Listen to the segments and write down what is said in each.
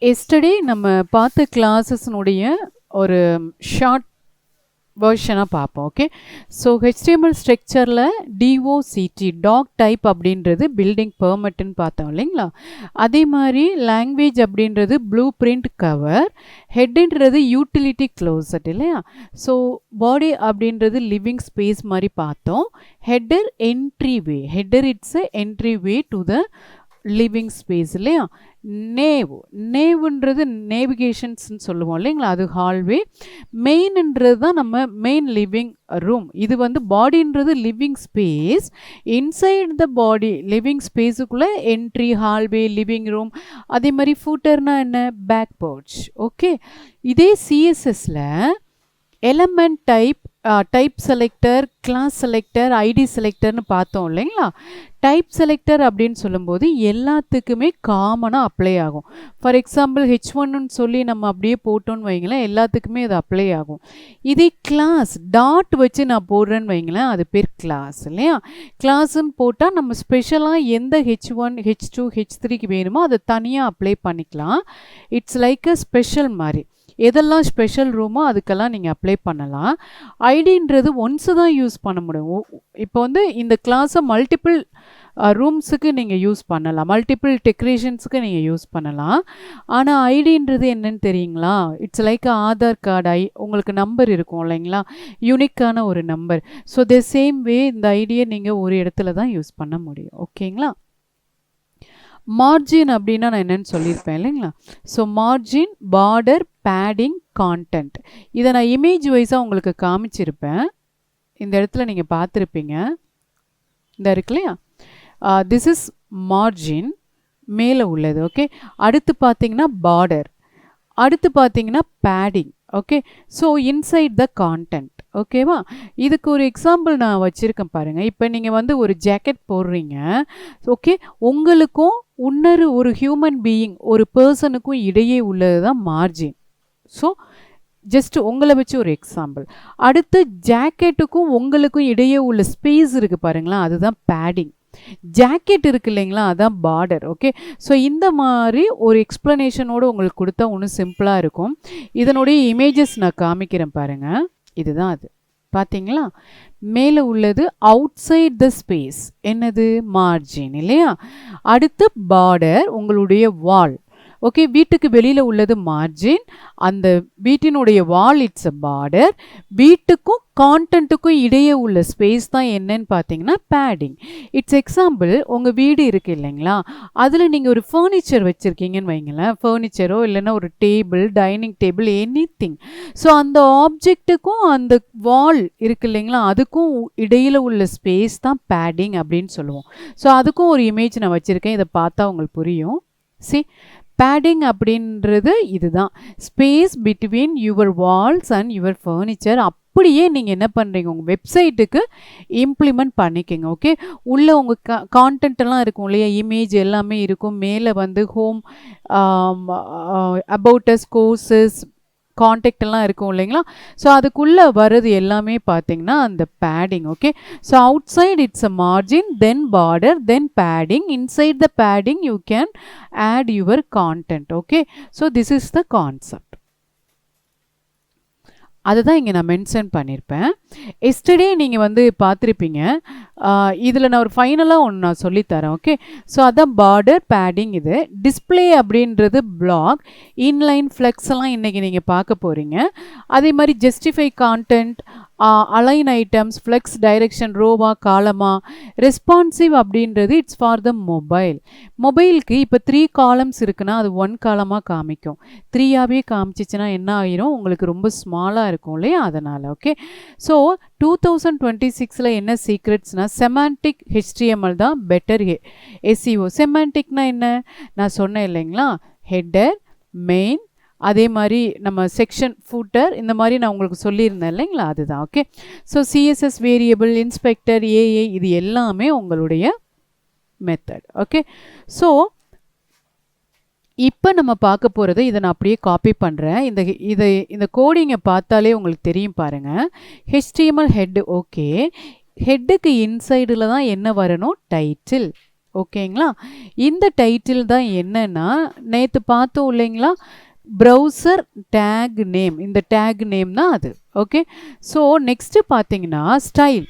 Yesterday நம்ம பார்த்த கிளாஸஸ்னுடைய ஒரு ஷார்ட் வெர்ஷனாக பார்ப்போம். ஓகே, ஸோ HTML ஸ்ட்ரக்சரில் DOCT டாக் டைப் அப்படின்றது பில்டிங் பெர்மிட்னு பார்த்தோம் இல்லைங்களா. அதே மாதிரி லாங்குவேஜ் அப்படின்றது ப்ளூ பிரிண்ட் கவர், ஹெட்டுன்றது யூட்டிலிட்டி க்ளோசட் இல்லையா. ஸோ பாடி அப்படின்றது லிவிங் ஸ்பேஸ் மாதிரி பார்த்தோம். Header entry way, header it's entry way to the living space இல்லையா. நேவுன்றது நேவிகேஷன்ஸ்ன்னு சொல்லுவோம் இல்லைங்களா, அது ஹால்வே. மெயின்ன்றது தான் நம்ம மெயின் லிவிங் ரூம். இது வந்து பாடின்றது living space. Inside the body living ஸ்பேஸுக்குள்ளே என்ட்ரி, ஹால்வே, லிவிங் ரூம். அதே மாதிரி ஃபூட்டர்னா என்ன, பேக் பவுச். ஓகே, இதே சிஎஸ்எஸ்ல element type selector, class selector, ID செலக்டர்னு பார்த்தோம் இல்லைங்களா. டைப் செலக்டர் அப்படின்னு சொல்லும்போது எல்லாத்துக்குமே காமனாக அப்ளை ஆகும். ஃபார் எக்ஸாம்பிள் H1ன்னு சொல்லி நம்ம அப்படியே போட்டோன்னு வைங்களேன், எல்லாத்துக்குமே அது அப்ளை ஆகும். இதே கிளாஸ் டாட் வச்சு நான் போடுறேன்னு வைங்களேன், அது பேர் கிளாஸ் இல்லையா. கிளாஸுன்னு போட்டால் நம்ம ஸ்பெஷலாக எந்த H1, H2, H3க்கு வேணுமோ அதை தனியாக அப்ளை பண்ணிக்கலாம். இட்ஸ் லைக் அ ஸ்பெஷல் மாதிரி. எதெல்லாம் ஸ்பெஷல் ரூமோ அதுக்கெல்லாம் நீங்கள் அப்ளை பண்ணலாம். ஐடின்றது ஒன்ஸு தான் யூஸ் பண்ண முடியும். இப்போ வந்து இந்த கிளாஸை மல்டிபிள் ரூம்ஸுக்கு நீங்கள் யூஸ் பண்ணலாம், மல்டிபிள் டெக்கரேஷன்ஸுக்கு நீங்கள் யூஸ் பண்ணலாம். ஆனால் ஐடின்றது என்னன்னு தெரியுங்களா, இட்ஸ் லைக் ஆதார் கார்டு. உங்களுக்கு நம்பர் இருக்கும் இல்லைங்களா, யூனிக்கான ஒரு number. So the same way இந்த ஐடியை நீங்கள் ஒரு இடத்துல தான் யூஸ் பண்ண முடியும். ஓகேங்களா. மார்ஜின் அப்படின்னா நான் என்னென்னு சொல்லியிருப்பேன் இல்லைங்களா. So margin, border, padding, content. இதை நான் இமேஜ் வைஸாக உங்களுக்கு காமிச்சிருப்பேன். இந்த இடத்துல நீங்கள் பார்த்துருப்பீங்க, இந்த இருக்கு இல்லையா. திஸ் இஸ் மார்ஜின், மேலே உள்ளது. ஓகே, அடுத்து பார்த்தீங்கன்னா பார்டர், அடுத்து பார்த்தீங்கன்னா padding. Okay, so inside the content. ஓகேவா. இதுக்கு ஒரு எக்ஸாம்பிள் நான் வச்சுருக்கேன் பாருங்கள். இப்போ நீங்கள் வந்து ஒரு ஜாக்கெட் போடுறீங்க. ஓகே, உங்களுக்கும் இன்னொரு ஒரு ஹியூமன் பீயிங், ஒரு பர்சனுக்கும் இடையே உள்ளது தான் மார்ஜின். ஸோ ஜஸ்ட் உங்களை வச்சு ஒரு எக்ஸாம்பிள். அடுத்து ஜாக்கெட்டுக்கும் உங்களுக்கும் இடையே உள்ள ஸ்பேஸ் இருக்குது பாருங்களா, அதுதான் பேடிங். ஜாக்கெட் இருக்கு இல்லைங்களா, அதான் பார்டர். ஓகே, ஸோ இந்த மாதிரி ஒரு எக்ஸ்ப்ளனேஷனோடு உங்களுக்கு கொடுத்தா ஒன்றும் சிம்பிளாக இருக்கும். இதனுடைய இமேஜஸ் நான் காமிக்கிறேன் பாருங்கள். இதுதான் அது, பார்த்தீங்களா. மேலே உள்ளது அவுட் சைட் த ஸ்பேஸ், என்னது, மார்ஜின் இல்லையா. அடுத்து பார்டர், உங்களுடைய வால். ஓகே, வீட்டுக்கு வெளியில் உள்ளது மார்ஜின், அந்த வீட்டினுடைய வால் இட்ஸ் அ பார்டர். வீட்டுக்கும் கான்டென்ட்டுக்கும் இடையே உள்ள ஸ்பேஸ் தான் என்னன்னு பார்த்தீங்கன்னா பேடிங். இட்ஸ் எக்ஸாம்பிள், உங்கள் வீடு இருக்குது இல்லைங்களா, அதில் நீங்கள் ஒரு ஃபர்னிச்சர் வச்சுருக்கீங்கன்னு வைங்களேன், ஃபர்னிச்சரோ இல்லைன்னா ஒரு table, dining table, any thing. So அந்த ஆப்ஜெக்ட்டுக்கும் அந்த வால் இருக்குது இல்லைங்களா, அதுக்கும் இடையில் உள்ள ஸ்பேஸ் தான் பேடிங் அப்படின்னு சொல்லுவோம். ஸோ அதுக்கும் ஒரு இமேஜ் நான் வச்சுருக்கேன், இதை பார்த்தா உங்களுக்கு புரியும். சி, பேடிங் அப்படின்றது இதுதான், space between your Waals and your furniture. அப்படியே நீங்கள் என்ன பண்ணுறீங்க, உங்கள் வெப்சைட்டுக்கு இம்ப்ளிமெண்ட் பண்ணிக்கோங்க. ஓகே, உள்ளே உங்கள் கான்டென்ட்டெல்லாம் இருக்கும் இல்லையா, இமேஜ் எல்லாமே இருக்கும். மேலே வந்து home, about us, courses, contact எல்லாம் இருக்கும் இல்லைங்களா. ஸோ அதுக்குள்ளே வர்றது எல்லாமே பார்த்தீங்கன்னா அந்த padding. Okay, so outside it's a margin, then border, then padding. Inside the padding you can add your content. Okay, so this is the concept. அதுதான் இங்கே நான் மென்ஷன் பண்ணியிருப்பேன். எஸ்டர்டே நீங்கள் வந்து பார்த்துருப்பீங்க. இதில் நான் ஒரு ஃபைனலாக ஒன்று நான் சொல்லித்தரேன். ஓகே, ஸோ அதான் பார்டர், பேடிங். இது டிஸ்பிளே அப்படின்றது பிளாக், இன்லைன், ஃப்ளெக்ஸ் எல்லாம் இன்றைக்கி நீங்கள் பார்க்க போகிறீங்க. அதே மாதிரி justify content, align items, flex, direction, ரோவா, காலமா. ரெஸ்பான்சிவ் அப்படின்றது இட்ஸ் ஃபார் த மொபைல். மொபைலுக்கு இப்போ 3 காலம்ஸ் இருக்குன்னா அது 1 காலமாக காமிக்கும். 3ஆகவே காமிச்சிச்சுன்னா என்ன ஆகிரும், உங்களுக்கு ரொம்ப ஸ்மாலாக இருக்கும் இல்லையா, அதனால். ஓகே, ஸோ 2026 என்ன சீக்ரெட்ஸ்னால் செமான்டிக் HTML தான் பெட்டர் SEO. செமான்டிக்னா என்ன, நான் சொன்னேன் இல்லைங்களா, ஹெட்டர், மெயின், அதே மாதிரி நம்ம செக்ஷன், ஃபூட்டர், இந்த மாதிரி நான் உங்களுக்கு சொல்லியிருந்தேன் இல்லைங்களா, அதுதான். Okay, so CSS variable, inspector, uh, இது எல்லாமே உங்களுடைய மெத்தட். ஓகே, ஸோ இப்போ நம்ம பார்க்க போகிறது, இதை நான் அப்படியே காப்பி பண்ணுறேன். இந்த கோடிங்கை பார்த்தாலே உங்களுக்கு தெரியும் பாருங்கள். HTML head. ஓகே, ஹெட்டுக்கு இன்சைடில் தான் என்ன வரணும், டைட்டில். ஓகேங்களா? இந்த டைட்டில் தான் என்னன்னா, நேத்து பார்த்தோம் இல்லைங்களா? Browser take name. இந்த டேக் நேம் தான் அது. ஓகே. ஸோ நெக்ஸ்ட்டு பார்த்தீங்கன்னா ஸ்டைல்.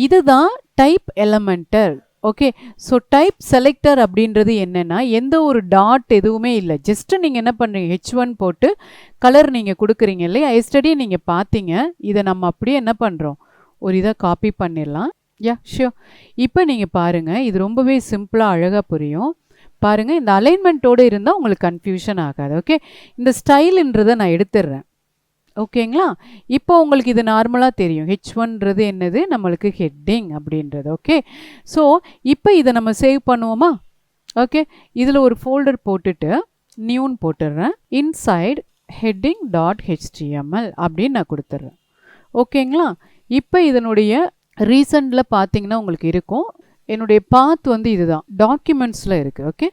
இதுதான் type Elementor. Okay. So type selector அப்படின்றது என்னன்னா, எந்த ஒரு டாட் எதுவுமே இல்லை. ஜஸ்ட்டு நீங்கள் என்ன பண்ணுறீங்க, H1 போட்டு கலர் நீங்கள் கொடுக்குறீங்க இல்லையா? எஸ்டர்டே நீங்கள் பார்த்தீங்க. இதை நம்ம அப்படியே என்ன பண்ணுறோம், ஒரு இதை காப்பி பண்ணிடலாம். ஷியோர். இப்போ நீங்கள் பாருங்கள், இது ரொம்பவே சிம்பிளாக அழகாக புரியும். பாருங்கள், இந்த அலைன்மெண்ட்டோடு இருந்தால் உங்களுக்கு கன்ஃபியூஷன் ஆகாது. ஓகே. இந்த ஸ்டைலுன்றதை நான் எடுத்துடுறேன். ஓகேங்களா? இப்போ உங்களுக்கு இது நார்மலாக தெரியும். H1ன்றது என்னது, நம்மளுக்கு ஹெட்டிங் அப்படின்றது. ஓகே. ஸோ இப்போ இதை நம்ம சேவ் பண்ணுவோமா? ஓகே. இதில் ஒரு ஃபோல்டர் போட்டுட்டு நியூன்னு போட்டுடுறேன். இன்சைட் ஹெட்டிங் டாட் HTML அப்படின்னு நான் கொடுத்துட்றேன். ஓகேங்களா? இப்போ இதனுடைய ரீசண்டில் பார்த்தீங்கன்னா உங்களுக்கு இருக்கும். என்னுடைய பாத் வந்து இதுதான், டாக்குமெண்ட்ஸில் இருக்குது. ஓகே.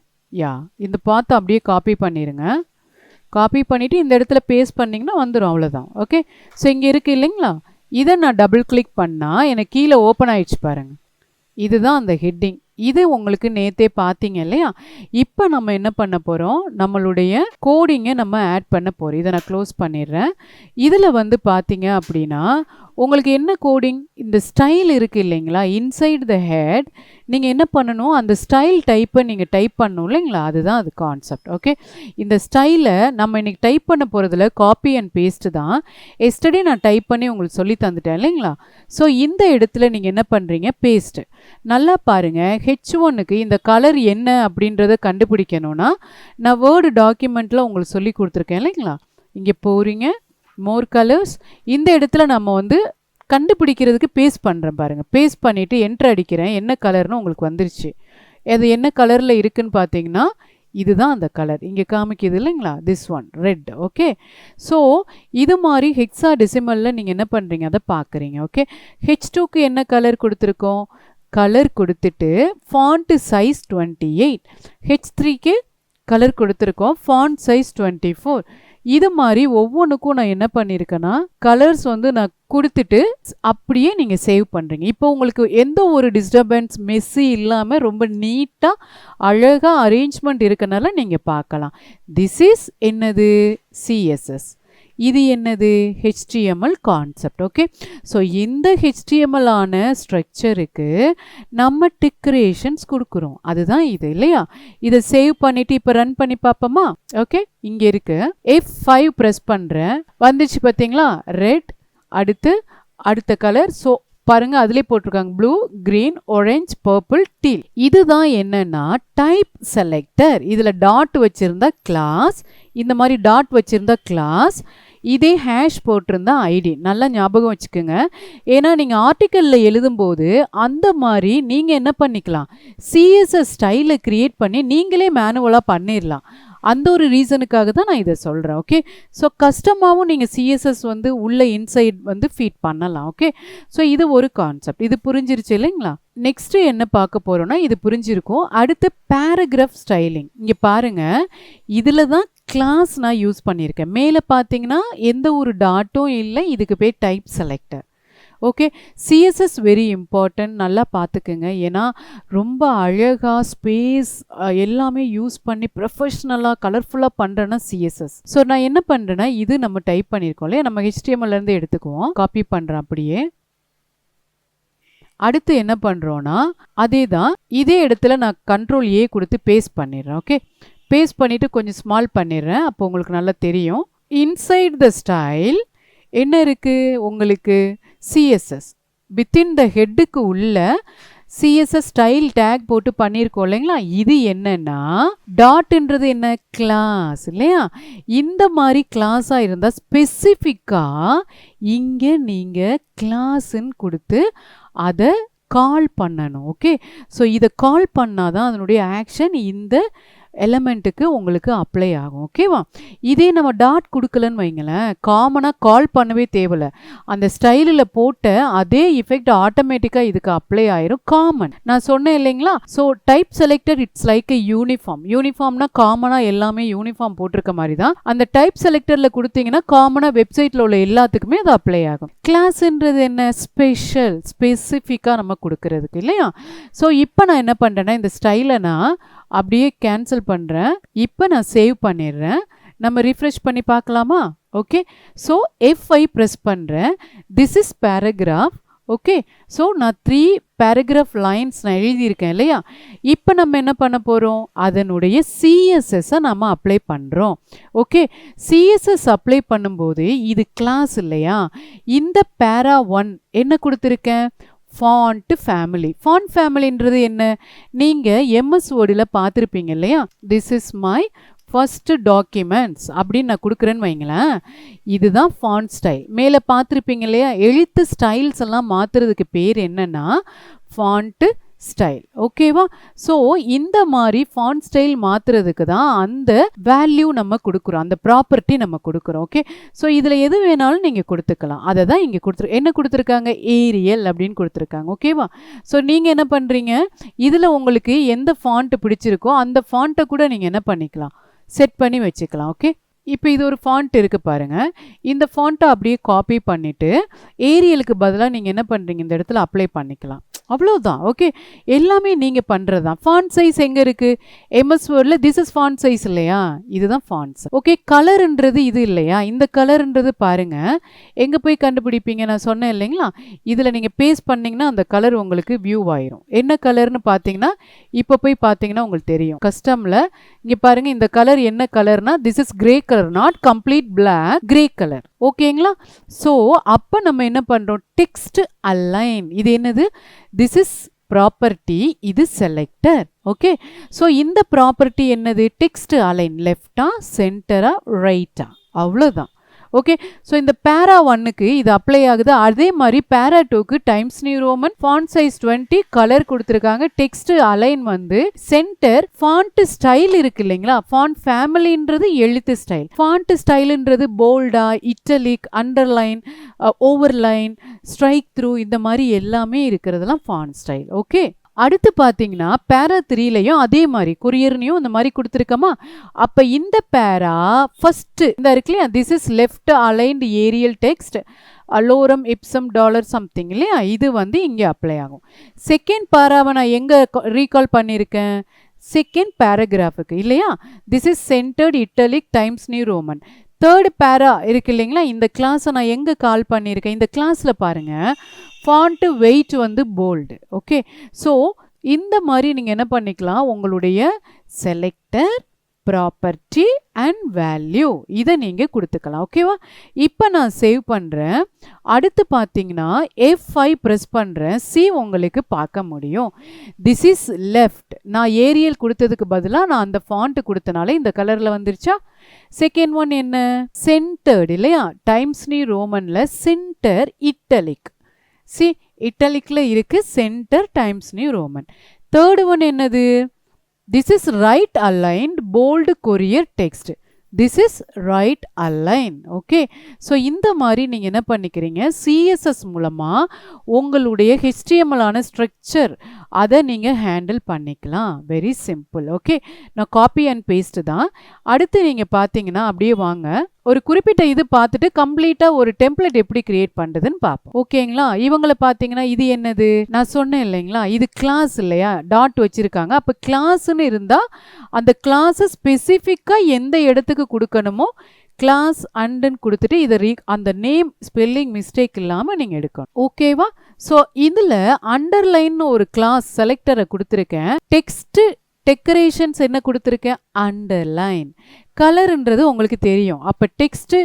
இந்த பாத்தை அப்படியே காப்பி பண்ணிடுங்க. காப்பி பண்ணிவிட்டு இந்த இடத்துல பேஸ்ட் பண்ணிங்கன்னா வந்துடும், அவ்வளோதான். ஓகே. ஸோ இங்கே இருக்குது இல்லைங்களா? இதை நான் டபுள் கிளிக் பண்ணால் எனக்கு கீழே ஓப்பன் ஆயிடுச்சு பாருங்கள். இதுதான் அந்த ஹெட்டிங். இது உங்களுக்கு நேத்தே பார்த்தீங்க இல்லையா? இப்போ நம்ம என்ன பண்ண போகிறோம், நம்மளுடைய கோடிங்கை நம்ம ஆட் பண்ண போகிறோம். இதை நான் க்ளோஸ் பண்ணிடுறேன். இதில் வந்து பார்த்தீங்க அப்படின்னா உங்களுக்கு என்ன கோடிங், இந்த ஸ்டைல் இருக்குது இல்லைங்களா? இன்சைட் த ஹெட் நீங்கள் என்ன பண்ணணும், அந்த ஸ்டைல் டைப்பை நீங்கள் டைப் பண்ணணும் இல்லைங்களா? அதுதான் அது கான்செப்ட். ஓகே. இந்த ஸ்டைலை நம்ம இன்றைக்கி டைப் பண்ண போகிறதுல காப்பி அண்ட் பேஸ்ட்டு தான். எஸ்டர்டே நான் டைப் பண்ணி உங்களுக்கு சொல்லி தந்துட்டேன் இல்லைங்களா? ஸோ இந்த இடத்துல நீங்கள் என்ன பண்ணுறீங்க, பேஸ்ட்டு. நல்லா பாருங்கள், H1க்கு இந்த கலர் என்ன அப்படின்றத கண்டுபிடிக்கணும்னா நான் வேர்டு டாக்குமெண்ட்டில் உங்களுக்கு சொல்லி கொடுத்துருக்கேன் இல்லைங்களா? இங்கே போகிறீங்க, மோர் கலர்ஸ். இந்த இடத்துல நம்ம வந்து கண்டுபிடிக்கிறதுக்கு பேஸ்ட் பண்ணுறேன் பாருங்கள். பேஸ்ட் பண்ணிவிட்டு என்ட்ரு அடிக்கிறேன். என்ன கலர்னு உங்களுக்கு வந்துருச்சு. அது என்ன கலரில் இருக்குதுன்னு பார்த்தீங்கன்னா இதுதான் அந்த கலர் இங்கே காமிக்குது இல்லைங்களா? This one red. Okay. So இது மாதிரி ஹெக்ஸா டெசிமலில் நீங்கள் என்ன பண்ணுறீங்க, அதை பார்க்குறீங்க. ஓகே. H2க்கு என்ன கலர் கொடுத்துருக்கோம், கலர் கொடுத்துட்டு ஃபாண்ட் சைஸ் 28. H3க்கு கலர் கொடுத்துருக்கோம், ஃபாண்ட் சைஸ் 24. இது மாதிரி ஒவ்வொன்றுக்கும் நான் என்ன பண்ணியிருக்கேன்னா கலர்ஸ் வந்து நான் கொடுத்துட்டு அப்படியே நீங்கள் சேவ் பண்ணுறீங்க. இப்போ உங்களுக்கு எந்த ஒரு டிஸ்டர்பன்ஸ் மெஸ்ஸி இல்லாமல் ரொம்ப நீட்டாக அழகாக அரேஞ்ச்மெண்ட் இருக்கனால நீங்கள் பார்க்கலாம். திஸ் இஸ் என்னது, CSS. இது என்னது, HTML கான்செப்ட். ஓகே. ஸோ இந்த HTML ஆன ஸ்ட்ரக்சருக்கு நம்ம டெக்கரேஷன்ஸ் கொடுக்குறோம். அதுதான் இது இல்லையா? இதை சேவ் பண்ணிவிட்டு இப்போ ரன் பண்ணி பார்ப்போமா? ஓகே. இங்கே இருக்கு, F5 ப்ரெஸ் பண்ணுறேன். வந்துச்சு பார்த்தீங்களா, ரெட். அடுத்த கலர். ஸோ பாருங்க, அதிலே போட்டிருக்காங்க blue, green, orange, purple, deal. இதுதான் என்னன்னா டைப் செலக்டர். இதில் டாட் வச்சிருந்தா கிளாஸ், இந்த மாதிரி டாட் வச்சிருந்தா கிளாஸ், இதே ஹேஷ் போட்டிருந்தா ஐடி. நல்லா ஞாபகம் வச்சுக்கோங்க. ஏன்னா நீங்கள் ஆர்டிக்கலில் எழுதும்போது அந்த மாதிரி நீங்கள் என்ன பண்ணிக்கலாம், CSS ஸ்டைலை க்ரியேட் பண்ணி நீங்களே மேனுவலாக பண்ணிடலாம். அந்த ஒரு ரீசனுக்காக தான் நான் இதை சொல்கிறேன். ஓகே. ஸோ கஸ்டமாகவும் நீங்கள் CSS வந்து உள்ள இன்சைட் வந்து ஃபீட் பண்ணலாம். ஓகே. ஸோ இது ஒரு கான்செப்ட். இது புரிஞ்சிருச்சு இல்லைங்களா? நெக்ஸ்ட்டு என்ன பார்க்க போகிறோன்னா, இது புரிஞ்சிருக்கும். அடுத்து பேராகிராஃப் ஸ்டைலிங். இங்கே பாருங்கள், இதில் தான் கிளாஸ் நான் யூஸ் பண்ணியிருக்கேன். மேலே பார்த்தீங்கன்னா எந்த ஒரு டாட்டும் இல்லை. இதுக்கு பேர் type selector. Okay. CSS very important, நல்லா பார்த்துக்குங்க. ஏன்னா ரொம்ப அழகாக ஸ்பேஸ் எல்லாமே யூஸ் பண்ணி ப்ரொஃபஷ்னலாக கலர்ஃபுல்லாக பண்ணுறேன்னா CSS. ஸோ நான் என்ன பண்ணுறேன்னா, இது நம்ம டைப் பண்ணியிருக்கோம் இல்லையா, நம்ம HTMLலேருந்து எடுத்துக்குவோம், காப்பி பண்ணுறேன் அப்படியே. அடுத்து என்ன பண்ணுறோன்னா அதே தான், இதே இடத்துல நான் Ctrl+A கொடுத்து பேஸ்ட் பண்ணிடுறேன். ஓகே. பேஸ்ட் பண்ணிவிட்டு கொஞ்சம் ஸ்மால் பண்ணிடுறேன். அப்போ உங்களுக்கு நல்லா தெரியும். இன்சைட் த ஸ்டைல் என்ன இருக்குது உங்களுக்கு, CSS. வித்தின் த ஹெட்டுக்கு உள்ள CSS ஸ்டைல் டேக் போட்டு பண்ணியிருக்கோம் இல்லைங்களா? இது என்னன்னா டாட்ன்றது என்ன, கிளாஸ் இல்லையா? இந்த மாதிரி கிளாஸாக இருந்தால் ஸ்பெசிஃபிக்காக இங்கே நீங்கள் கிளாஸுன்னு கொடுத்து அதை கால் பண்ணணும். ஓகே. ஸோ இதை கால் பண்ணாதான் அதனுடைய ஆக்ஷன் இந்த எலமெண்ட்டுக்கு உங்களுக்கு அப்ளை ஆகும். ஓகேவா? இதே நம்ம டாட் கொடுக்கலன்னு வைங்களேன், காமனாக கால் பண்ணவே தேவையில்ல. அந்த ஸ்டைலில் போட்ட அதே எஃபெக்ட் ஆட்டோமேட்டிக்காக இதுக்கு அப்ளை ஆயிரும். காமன் நான் சொன்னேன் இல்லைங்களா? So type selector it's like a uniform. யூனிஃபார்ம்னா காமனாக எல்லாமே யூனிஃபார்ம் போட்டிருக்க மாதிரி தான். அந்த டைப் செலக்டரில் கொடுத்தீங்கன்னா காமனாக வெப்சைட்டில் உள்ள எல்லாத்துக்குமே அது அப்ளை ஆகும். கிளாஸ்ன்றது என்ன? ஸ்பெஷல், ஸ்பெசிஃபிக்காக நம்ம கொடுக்கறதுக்கு இல்லையா? ஸோ இப்போ நான் என்ன பண்ணுறேன்னா, இந்த ஸ்டைலை நான் அப்படியே கேன்சல் பண்ணுறேன். இப்போ நான் சேவ் பண்ணிடுறேன். நம்ம ரிஃப்ரெஷ் பண்ணி பார்க்கலாமா? ஓகே, ஸோ F5 ப்ரெஸ் பண்ணுறேன். This is paragraph. Okay, so நான் 3 பேராகிராஃப் லைன்ஸ் நான் எழுதியிருக்கேன் இல்லையா? இப்போ நம்ம என்ன பண்ண போகிறோம்? அதனுடைய சிஎஸ்எஸ்ஸை நம்ம அப்ளை பண்ணுறோம். ஓகே, சிஎஸ்எஸ் அப்ளை பண்ணும்போது இது கிளாஸ் இல்லையா? இந்த பேரா 1 என்ன கொடுத்துருக்கேன்? Font family. ஃபாண்ட் ஃபேமிலின்றது என்ன? நீங்கள் எம்எஸ் வேர்டில் பார்த்துருப்பீங்க இல்லையா? This is my first documents அப்படின்னு நான் கொடுக்குறேன்னு வைங்களேன். இதுதான் ஃபாண்ட் ஸ்டைல். மேலே பார்த்துருப்பீங்க இல்லையா? எழுத்து ஸ்டைல்ஸ் எல்லாம் மாற்றுறதுக்கு பேர் என்னன்னா ஃபாண்ட்டு ஸ்டைல். ஓகேவா? ஸோ இந்த மாதிரி ஃபாண்ட் ஸ்டைல் மாற்றுறதுக்கு தான் அந்த வேல்யூ நம்ம கொடுக்குறோம், அந்த ப்ராப்பர்ட்டி நம்ம கொடுக்குறோம். ஓகே, ஸோ இதில் எது வேணாலும் நீங்கள் கொடுத்துக்கலாம். அதை தான் இங்கே என்ன கொடுத்துருக்காங்க? ஏரியல் அப்படின்னு கொடுத்துருக்காங்க. ஓகேவா? ஸோ நீங்கள் என்ன பண்ணுறீங்க? இதில் உங்களுக்கு எந்த ஃபாண்ட்டு பிடிச்சிருக்கோ அந்த ஃபாண்ட்டை கூட நீங்கள் என்ன பண்ணிக்கலாம்? செட் பண்ணி வச்சுக்கலாம். ஓகே, இப்போ இது ஒரு ஃபாண்ட் இருக்குது பாருங்கள். இந்த ஃபாண்ட்டை அப்படியே காப்பி பண்ணிவிட்டு ஏரியலுக்கு பதிலாக நீங்கள் என்ன பண்ணுறீங்க? இந்த இடத்துல அப்ளை பண்ணிக்கலாம். அவ்வளோதான். ஓகே, எல்லாமே நீங்கள் பண்ணுறது தான். ஃபாண்ட் சைஸ் எங்கே இருக்குது? எம்எஸ் வேர்டில் திஸ் இஸ் ஃபாண்ட் சைஸ் இல்லையா? இதுதான் ஃபாண்ட்ஸ். ஓகே, கலருன்றது இது இல்லையா? இந்த கலருன்றது பாருங்கள், எங்கே போய் கண்டுபிடிப்பீங்க? நான் சொன்னேன் இல்லைங்களா? இதில் நீங்கள் பேஸ்ட் பண்ணிங்கன்னா அந்த கலர் உங்களுக்கு வியூ ஆயிரும். என்ன கலர்னு பார்த்தீங்கன்னா இப்போ போய் பார்த்தீங்கன்னா உங்களுக்கு தெரியும். கஸ்டமில் இங்கே பாருங்கள், இந்த கலர் என்ன கலர்னா this is grey colour, not complete black, grey colour. ஓகேங்களா? ஸோ அப்போ நம்ம என்ன பண்ணுறோம்? Text align. இது என்னது? திஸ் இஸ் ப்ராப்பர்ட்டி, இது செலக்டர். ஓகே, ஸோ இந்த ப்ராப்பர்ட்டி என்னது? Text align. லெஃப்டா, சென்டரா, ரைட்டா, அவ்வளோதான். ஓகே, ஸோ இந்த பேரா 1க்கு இது அப்ளை ஆகுது. அதே மாதிரி பேரா 2க்கு Times New Roman, font size 20, colour கொடுத்துருக்காங்க. டெக்ஸ்ட் அலைன் வந்து சென்டர். ஃபாண்ட் ஸ்டைல் இருக்கு இல்லைங்களா? ஃபாண்ட் ஃபேமிலின்றது எழுத்து ஸ்டைல். ஃபாண்ட் ஸ்டைலுன்றது போல்டா, italic, underline, overline, strike through, இந்த மாதிரி எல்லாமே இருக்கிறதெல்லாம் ஃபாண்ட் ஸ்டைல். ஓகே, அடுத்து பார்த்தீங்கன்னா பேரா 3லையும் அதே மாதிரி கொரியர்னையும் இந்த மாதிரி கொடுத்துருக்கோமா? அப்போ இந்த பேரா ஃபர்ஸ்ட் இந்த இருக்கு இல்லையா? This is left aligned Arial text, lorem ipsum dolor something இல்லையா? இது வந்து இங்கே அப்ளை ஆகும். செகண்ட் பேராவை நான் எங்கே ரீகால் பண்ணியிருக்கேன்? செகண்ட் பேராகிராஃபுக்கு இல்லையா? This is centred இட்டலிக் times New Roman. Third பேரா இருக்கு இல்லைங்களா? இந்த கிளாஸை நான் எங்கே கால் பண்ணியிருக்கேன்? இந்த கிளாஸில் பாருங்கள், ஃபாண்ட்டு வெயிட் வந்து போல்டு. ஓகே, ஸோ இந்த மாதிரி நீங்கள் என்ன பண்ணிக்கலாம்? உங்களுடைய செலக்டர், ப்ராப்பர்ட்டி அண்ட் வேல்யூ இதை நீங்கள் கொடுத்துக்கலாம். ஓகேவா? இப்போ நான் சேவ் பண்ணுறேன். அடுத்து பார்த்தீங்கன்னா F5 ப்ரெஸ் பண்ணுறேன். உங்களுக்கு பார்க்க முடியும். This is left. நான் ஏரியல் கொடுத்ததுக்கு பதிலாக நான் அந்த ஃபாண்ட்டு கொடுத்தனால இந்த கலரில் வந்துருச்சா? செகண்ட் ஒன் என்ன? சென்டர்டு இல்லையா? டைம்ஸ் நியூ ரோமனில் சென்டர் இட்டலிக். இட்டலிக்ல இருக்கு, centre Times New Roman. Third one என்னது? This is right aligned bold Courier text. This is right align. Okay, so இந்த மாதிரி நீங்கள் என்ன பண்ணிக்கிறீங்க? சிஎஸ்எஸ் மூலமாக உங்களுடைய HTML ஸ்ட்ரக்சர் அதை நீங்கள் ஹேண்டில் பண்ணிக்கலாம். Very simple. ஓகே, நான் காப்பி அண்ட் பேஸ்ட் தான். அடுத்து நீங்கள் பார்த்தீங்கன்னா அப்படியே வாங்க, ஒரு குறிப்பிட்ட இது பார்த்துட்டு கம்ப்ளீட்டாக ஒரு டெம்ப்ளேட் எப்படி கிரியேட் பண்ணுறதுன்னு பார்ப்போம். ஓகேங்களா? இவங்களை பார்த்தீங்கன்னா இது என்னது? நான் சொன்னேன் இல்லைங்களா? இது கிளாஸ் இல்லையா? டாட் வச்சுருக்காங்க. அப்போ கிளாஸ்ன்னு இருந்தால் அந்த கிளாஸை ஸ்பெசிஃபிக்காக எந்த இடத்துக்கு கொடுக்கணுமோ கிளாஸ் அண்டுன்னு கொடுத்துட்டு இதை அந்த நேம் ஸ்பெல்லிங் மிஸ்டேக் இல்லாமல் நீங்கள் எடுக்கணும். ஓகேவா? ஸோ இதில் அண்டர்லைன் ஒரு கிளாஸ் செலக்டரை கொடுத்துருக்கேன். டெக்ஸ்ட் டெக்கரேஷன்ஸ் என்ன கொடுத்துருக்கேன்? அண்டர்லைன். கலர்ன்றது உங்களுக்கு தெரியும். அப்போ டெக்ஸ்ட்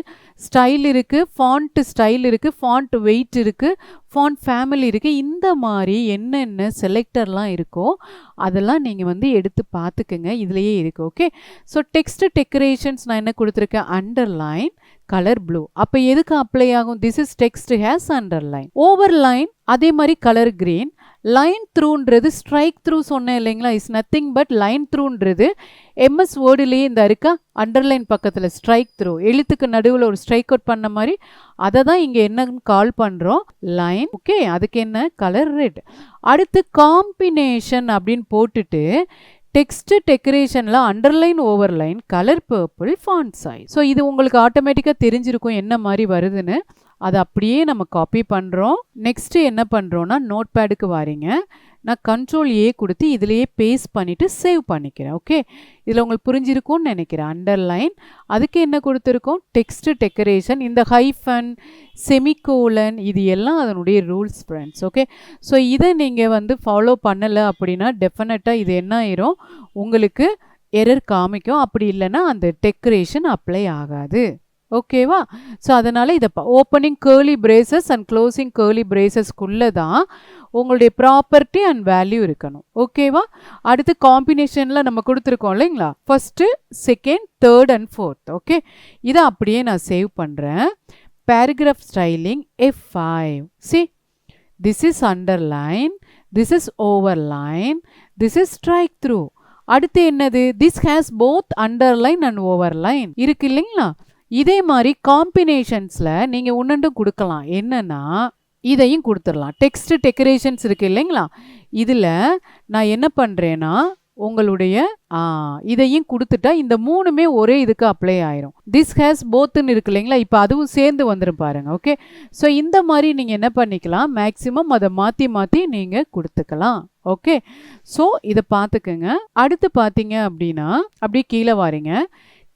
ஸ்டைல் இருக்குது, ஃபாண்ட் ஸ்டைல் இருக்குது, ஃபாண்ட் வெயிட் இருக்குது, ஃபாண்ட் ஃபேமிலி இருக்குது. இந்த மாதிரி என்னென்ன செலக்டர்லாம் இருக்கோ அதெல்லாம் நீங்கள் வந்து எடுத்து பார்த்துக்குங்க. இதுலேயே இருக்குது. ஓகே, ஸோ டெக்ஸ்ட் டெக்கரேஷன்ஸ் நான் என்ன கொடுத்துருக்கேன்? Underline, colour blue. அப்போ எதுக்கு அப்ளை ஆகும்? This is text has underline. Overline அதே மாதிரி கலர் கிரீன், லைன் த்ரூன்றது ஸ்ட்ரைக் த்ரூ சொன்னேன் இல்லைங்களா, இஸ் நத்திங் பட் லைன் த்ரூன்றது எம்எஸ் வேர்டுலேயே இந்த இருக்கா அண்டர்லைன் பக்கத்தில் ஸ்ட்ரைக் த்ரூ எழுத்துக்கு நடுவில் ஒரு ஸ்ட்ரைக் அவுட் பண்ண மாதிரி அதை தான் இங்கே என்னன்னு கால் பண்ணுறோம் லைன். ஓகே, அதுக்கு என்ன கலர் ரெட். அடுத்து காம்பினேஷன் அப்படின்னு போட்டுட்டு டெக்ஸ்ட் டெக்கரேஷனில் underline overline colour purple font size. So இது உங்களுக்கு ஆட்டோமேட்டிக்காக தெரிஞ்சிருக்கும் என்ன மாதிரி வருதுன்னு. அதை அப்படியே நம்ம காப்பி பண்ணுறோம். நெக்ஸ்ட்டு என்ன பண்ணுறோன்னா நோட் பேடுக்கு வாரீங்க. நான் கண்ட்ரோல் ஏ கொடுத்து இதிலேயே பேஸ்ட் பண்ணிவிட்டு சேவ் பண்ணிக்கிறேன். ஓகே, இதில் உங்களுக்கு புரிஞ்சிருக்கும்னு நினைக்கிறேன். அண்டர்லைன் அதுக்கு என்ன கொடுத்துருக்கோம் டெக்ஸ்ட் டெக்கரேஷன், இந்த ஹைஃபன் செமிகோலன் இது எல்லாம் அதனுடைய ரூல்ஸ் ஃப்ரெண்ட்ஸ். ஓகே, ஸோ இதை நீங்கள் ஃபாலோ பண்ணலை அப்படின்னா டெஃபினட்டாக இது என்ன ஆயிரும் உங்களுக்கு எரர் காமிக்கும். அப்படி இல்லைன்னா அந்த டெக்கரேஷன் அப்ளை ஆகாது. ஓகேவா? ஸோ அதனால் இதை opening curly braces and closing curly பிரேசஸ்க்குள்ளே தான் உங்களுடைய ப்ராப்பர்ட்டி அண்ட் வேல்யூ இருக்கணும். ஓகேவா? அடுத்து காம்பினேஷனில் நம்ம கொடுத்துருக்கோம் இல்லைங்களா, first second third and fourth. Okay, இதை அப்படியே நான் சேவ் பண்ணுறேன். Paragraph styling F5. See, this is underline, this is overline, this is strike through. அடுத்து என்னது, this has both underline and overline இருக்கு இல்லைங்களா. இதே மாதிரி காம்பினேஷன்ஸில் நீங்கள் உன்னண்டும் கொடுக்கலாம். என்னன்னா இதையும் கொடுத்துடலாம். டெக்ஸ்ட் டெக்கரேஷன்ஸ் இருக்குது இல்லைங்களா, இதில் நான் என்ன பண்ணுறேன்னா உங்களுடைய இதையும் கொடுத்துட்டா இந்த மூணுமே ஒரே இதுக்கு அப்ளை ஆயிரும். திஸ் ஹேஸ் போத்துன்னு இருக்கு இல்லைங்களா, இப்போ அதுவும் சேர்ந்து வந்துடும் பாருங்கள். ஓகே, ஸோ இந்த மாதிரி நீங்கள் என்ன பண்ணிக்கலாம், மேக்ஸிமம் அதை மாற்றி மாற்றி நீங்கள் கொடுத்துக்கலாம். ஓகே, ஸோ இதை பார்த்துக்குங்க. அடுத்து பார்த்தீங்க அப்படின்னா அப்படியே கீழே வாரீங்க.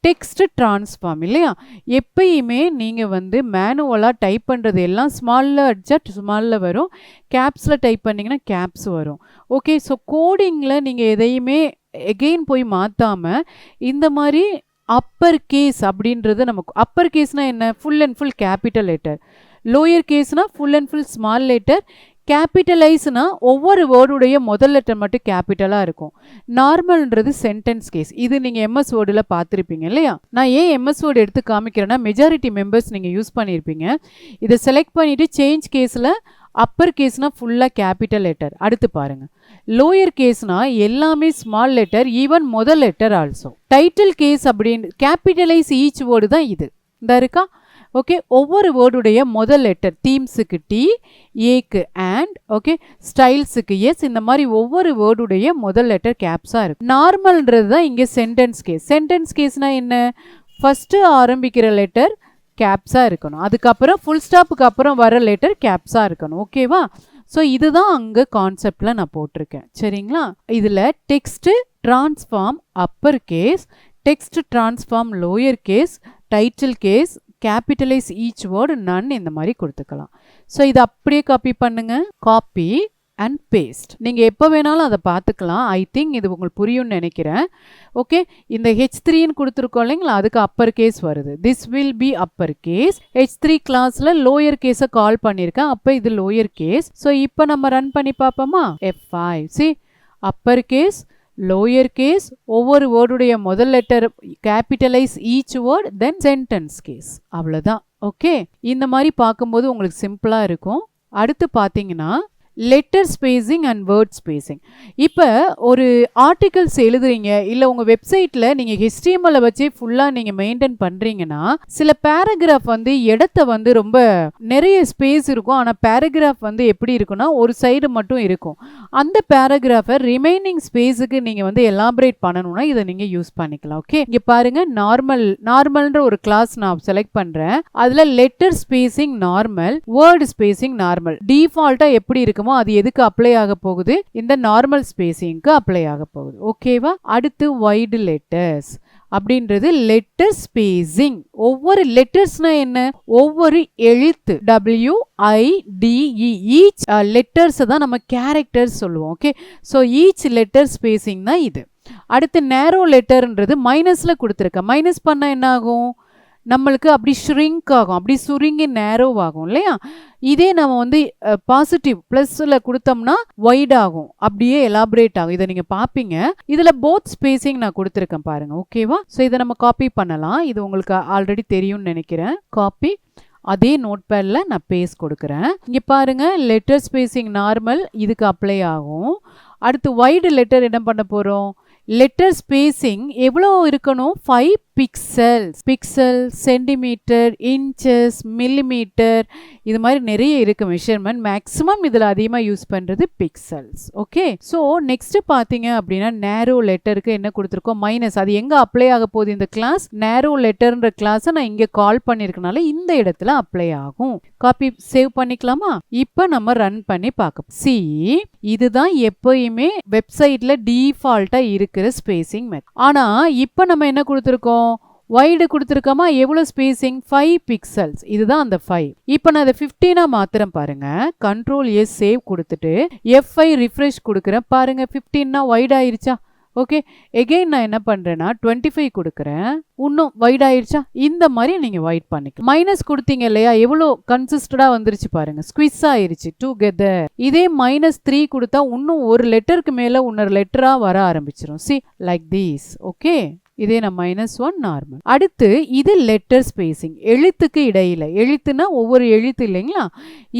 டெக்ஸ்ட் டிரான்ஸ்ஃபார்ம் இல்லையா, எப்பயுமே நீங்கள் மேனுவலாக டைப் பண்ணுறது எல்லாம் ஸ்மாலில் அடிச்சா ஸ்மாலில் வரும், கேப்ஸில் டைப் பண்ணிங்கன்னா கேப்ஸ் வரும். ஓகே, ஸோ கோடிங்கில் நீங்கள் எதையுமே எகெயின் போய் மாற்றாமல் இந்த மாதிரி அப்பர் கேஸ் அப்படின்றது நமக்கு அப்பர் கேஸ்னால் என்ன, full and full capital letter, lower கேஸ்னால் full and full small letter, கேபிட்டலைஸ்னா ஒவ்வொரு வேர்டுடைய முதல் லெட்டர் மட்டும் கேபிட்டலாக இருக்கும். நார்மல்ன்றது சென்டென்ஸ் கேஸ். இது நீங்கள் எம்எஸ் வேர்டில் பார்த்துருப்பீங்க இல்லையா. நான் ஏன் எம்எஸ் வேர்டு எடுத்து காமிக்கிறேன்னா மெஜாரிட்டி மெம்பர்ஸ் நீங்கள் யூஸ் பண்ணியிருப்பீங்க. இதை செலக்ட் பண்ணிவிட்டு சேஞ்ச் கேஸில் அப்பர் கேஸ்னால் ஃபுல்லாக கேபிட்டல் லெட்டர். அடுத்து பாருங்கள், லோயர் கேஸ்னால் எல்லாமே ஸ்மால் லெட்டர், ஈவன் முதல் லெட்டர் ஆல்சோ. டைட்டில் கேஸ் அப்படின்னு கேபிட்டலைஸ் ஈச் வேர்டு தான் இது இந்த இருக்கா. ஓகே, ஒவ்வொரு வேர்டுடைய முதல் லெட்டர், தீம்ஸுக்கு டி, ஏக்கு அண்ட், ஓகே ஸ்டைல்ஸுக்கு எஸ், இந்த மாதிரி ஒவ்வொரு வேர்டுடைய முதல் லெட்டர் கேப்ஸாக இருக்கும். நார்மல்ன்றது தான் இங்கே சென்டென்ஸ் கேஸ். சென்டென்ஸ் கேஸ்னால் என்ன, ஃபஸ்ட்டு ஆரம்பிக்கிற லெட்டர் கேப்ஸாக இருக்கணும், அதுக்கப்புறம் ஃபுல் ஸ்டாப்புக்கு அப்புறம் வர லெட்டர் கேப்ஸாக இருக்கணும். ஓகேவா? ஸோ இதுதான் அங்கே கான்செப்டில் நான் போட்டிருக்கேன். சரிங்களா? இதில் text transform upper case, text transform lower case, title case, capitalize each word none இந்த மாதிரி கொடுத்துக்கலாம். ஸோ இதை அப்படியே காப்பி பண்ணுங்க, காப்பி அண்ட் பேஸ்ட். நீங்கள் எப்போ வேணாலும் அதை பார்த்துக்கலாம். ஐ திங்க் இது உங்களுக்கு புரியும்னு நினைக்கிறேன். ஓகே, இந்த H3ன்னு கொடுத்துருக்கோம் இல்லைங்களா, அதுக்கு அப்பர் கேஸ் வருது. This will be upper case. H3 கிளாஸில் லோயர் கேஸை கால் பண்ணியிருக்கேன், அப்போ இது லோயர் கேஸ். ஸோ இப்போ நம்ம ரன் பண்ணி பார்ப்போமா. F5. See, upper case, lower case, ஒவ்வொரு வேர்டுடைய முதல் letter capitalize each word, then sentence case. அவ்வளோதான். ஓகே, இந்த மாதிரி பார்க்கும்போது உங்களுக்கு சிம்பிளாக இருக்கும். அடுத்து பார்த்தீங்கன்னா letter spacing and word spacing. இப்போ ஒரு ஆர்டிகல்ஸ் எழுதுறீங்க, இல்லை உங்கள் வெப்சைட்டில் நீங்கள் HTML வச்சே ஃபுல்லாக நீங்கள் மெயின்டைன் பண்ணுறீங்கன்னா சில பேராகிராஃப் இடத்த ரொம்ப நிறைய ஸ்பேஸ் இருக்கும். ஆனால் பேராகிராஃப் எப்படி இருக்குன்னா ஒரு சைடு மட்டும் இருக்கும். அந்த பேராகிராஃபை ரிமைனிங் ஸ்பேஸுக்கு நீங்கள் எலாபரேட் பண்ணணும்னா இதை நீங்கள் யூஸ் பண்ணிக்கலாம். ஓகே, இங்கே பாருங்கள், நார்மல்ன்ற ஒரு கிளாஸ் நான் செலக்ட் பண்ணுறேன். அதில் letter spacing normal, word spacing normal. டிஃபால்ட்டாக எப்படி இருக்கு அது எதுக்கு அப்ளை ஆக போகுது, இந்த நார்மல் ஸ்பேசிங்க்கு அப்ளை ஆக போகுது. ஓகேவா? அடுத்து வைட் லெட்டர்ஸ் அப்படின்றது லெட்டர் ஸ்பேசிங். ஒவ்வொரு லெட்டர்ஸ்னா என்ன, ஒவ்வொரு எழுத்து WIDE ஈச் லெட்டர்ஸ் தான் நம்ம கேரக்டர்ஸ் சொல்லுவோம். Okay, so each letter spacing தான் இது. அடுத்து நேரோ லெட்டர்ன்றது மைனஸில் கொடுத்துருக்க. மைனஸ் பண்ணால் என்ன ஆகும், நம்மளுக்கு அப்படி ஷ்ரிங்க் ஆகும், அப்படி சுருங்கி நேரோவ் ஆகும் இல்லையா. இதே நம்ம பாசிட்டிவ் ப்ளஸில் கொடுத்தோம்னா வைட் ஆகும், அப்படியே எலாபரேட் ஆகும். இதை நீங்கள் பார்ப்பீங்க. இதில் போத் ஸ்பேசிங் நான் கொடுத்துருக்கேன் பாருங்கள். ஓகேவா? ஸோ இதை நம்ம காப்பி பண்ணலாம். இது உங்களுக்கு ஆல்ரெடி தெரியும்னு நினைக்கிறேன். காப்பி அதே நோட்பேடில் நான் பேஸ்ட் கொடுக்குறேன். இங்கே பாருங்கள், லெட்டர் ஸ்பேசிங் நார்மல் இதுக்கு அப்ளை ஆகும். அடுத்து வைடு லெட்டர் என்ன பண்ண போகிறோம்? லெட்டர் ஸ்பேசிங் எவ்வளோ இருக்கணும்? 5 pixels. Pixel, centimetre, inches, millimetre, இது மாதிரி நிறைய இருக்குது மெஷர்மெண்ட். மேக்ஸிமம் இதில் அதிகமாக யூஸ் பண்ணுறது பிக்சல்ஸ். ஓகே, ஸோ நெக்ஸ்ட் பார்த்தீங்க அப்படின்னா நேரோ லெட்டருக்கு என்ன கொடுத்துருக்கோம்? மைனஸ். அது எங்கே அப்ளை ஆக போகுது? இந்த கிளாஸ் நேரோ லெட்டர்ன்ற கிளாஸை நான் இங்கே கால் பண்ணியிருக்கனால இந்த இடத்துல அப்ளை ஆகும். காப்பி சேவ் பண்ணிக்கலாமா? இப்போ நம்ம ரன் பண்ணி பார்க்க. சி, இதுதான் எப்பயுமே வெப்சைட்டில் டிஃபால்ட்டாக இருக்கிற ஸ்பேசிங் மெத்தட். ஆனால் இப்போ நம்ம என்ன கொடுத்துருக்கோம்? வைடு கொடுத்துருக்கோமா? எவ்வளோ ஸ்பேசிங்? 5 பிக்சல்ஸ். இதுதான் அந்த 5. இப்போ நான் அதை 15 மாத்திரம் பாருங்க. கண்ட்ரோல் எஸ் சேவ் கொடுத்துட்டு F5 ரிஃப்ரெஷ் கொடுக்குறேன். பாருங்க 15 வைட் ஆயிருச்சா? ஓகே, எகெயின் நான் என்ன பண்ணுறேன்னா 25 கொடுக்குறேன். இன்னும் வைட் ஆயிடுச்சா? இந்த மாதிரி நீங்கள் வைட் பண்ணிக்கலாம். மைனஸ் கொடுத்தீங்க இல்லையா? எவ்வளோ கன்சிஸ்டடாக வந்துருச்சு பாருங்க, ஸ்குவிஸ் ஆயிருச்சு டுகெதர். இதே -3 கொடுத்தா இன்னும் ஒரு லெட்டருக்கு மேலே இன்னொரு லெட்டராக வர ஆரம்பிச்சிடும். C, like these. ஓகே, இதே நான் -1 நார்மல். அடுத்து இது லெட்டர் ஸ்பேசிங், எழுத்துக்கு இடையில. எழுத்துனா ஒவ்வொரு எழுத்து இல்லைங்களா?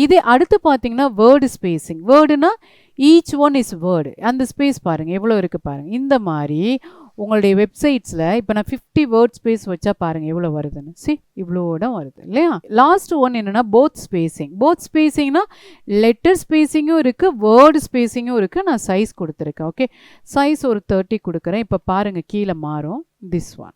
இதே அடுத்து பார்த்தீங்கன்னா வேர்டு ஸ்பேசிங். வேர்டுனா ஈச் ஒன் இஸ் வேர்டு. அந்த ஸ்பேஸ் பாருங்கள் எவ்வளோ இருக்குது பாருங்கள். இந்த மாதிரி உங்களுடைய வெப்சைட்ஸில் இப்போ நான் 50 வேர்ட் ஸ்பேஸ் வச்சா பாருங்கள் எவ்வளோ வருதுன்னு. சி, இவ்வளோட வருது இல்லையா? லாஸ்ட் ஒன் என்னென்னா போத் ஸ்பேசிங். போத் ஸ்பேசிங்னா லெட்டர் ஸ்பேசிங்கும் இருக்குது, வேர்டு ஸ்பேசிங்கும் இருக்குது. நான் சைஸ் கொடுத்துருக்கேன். ஓகே, சைஸ் ஒரு 30 கொடுக்குறேன். இப்போ பாருங்கள் கீழே மாறும். This one.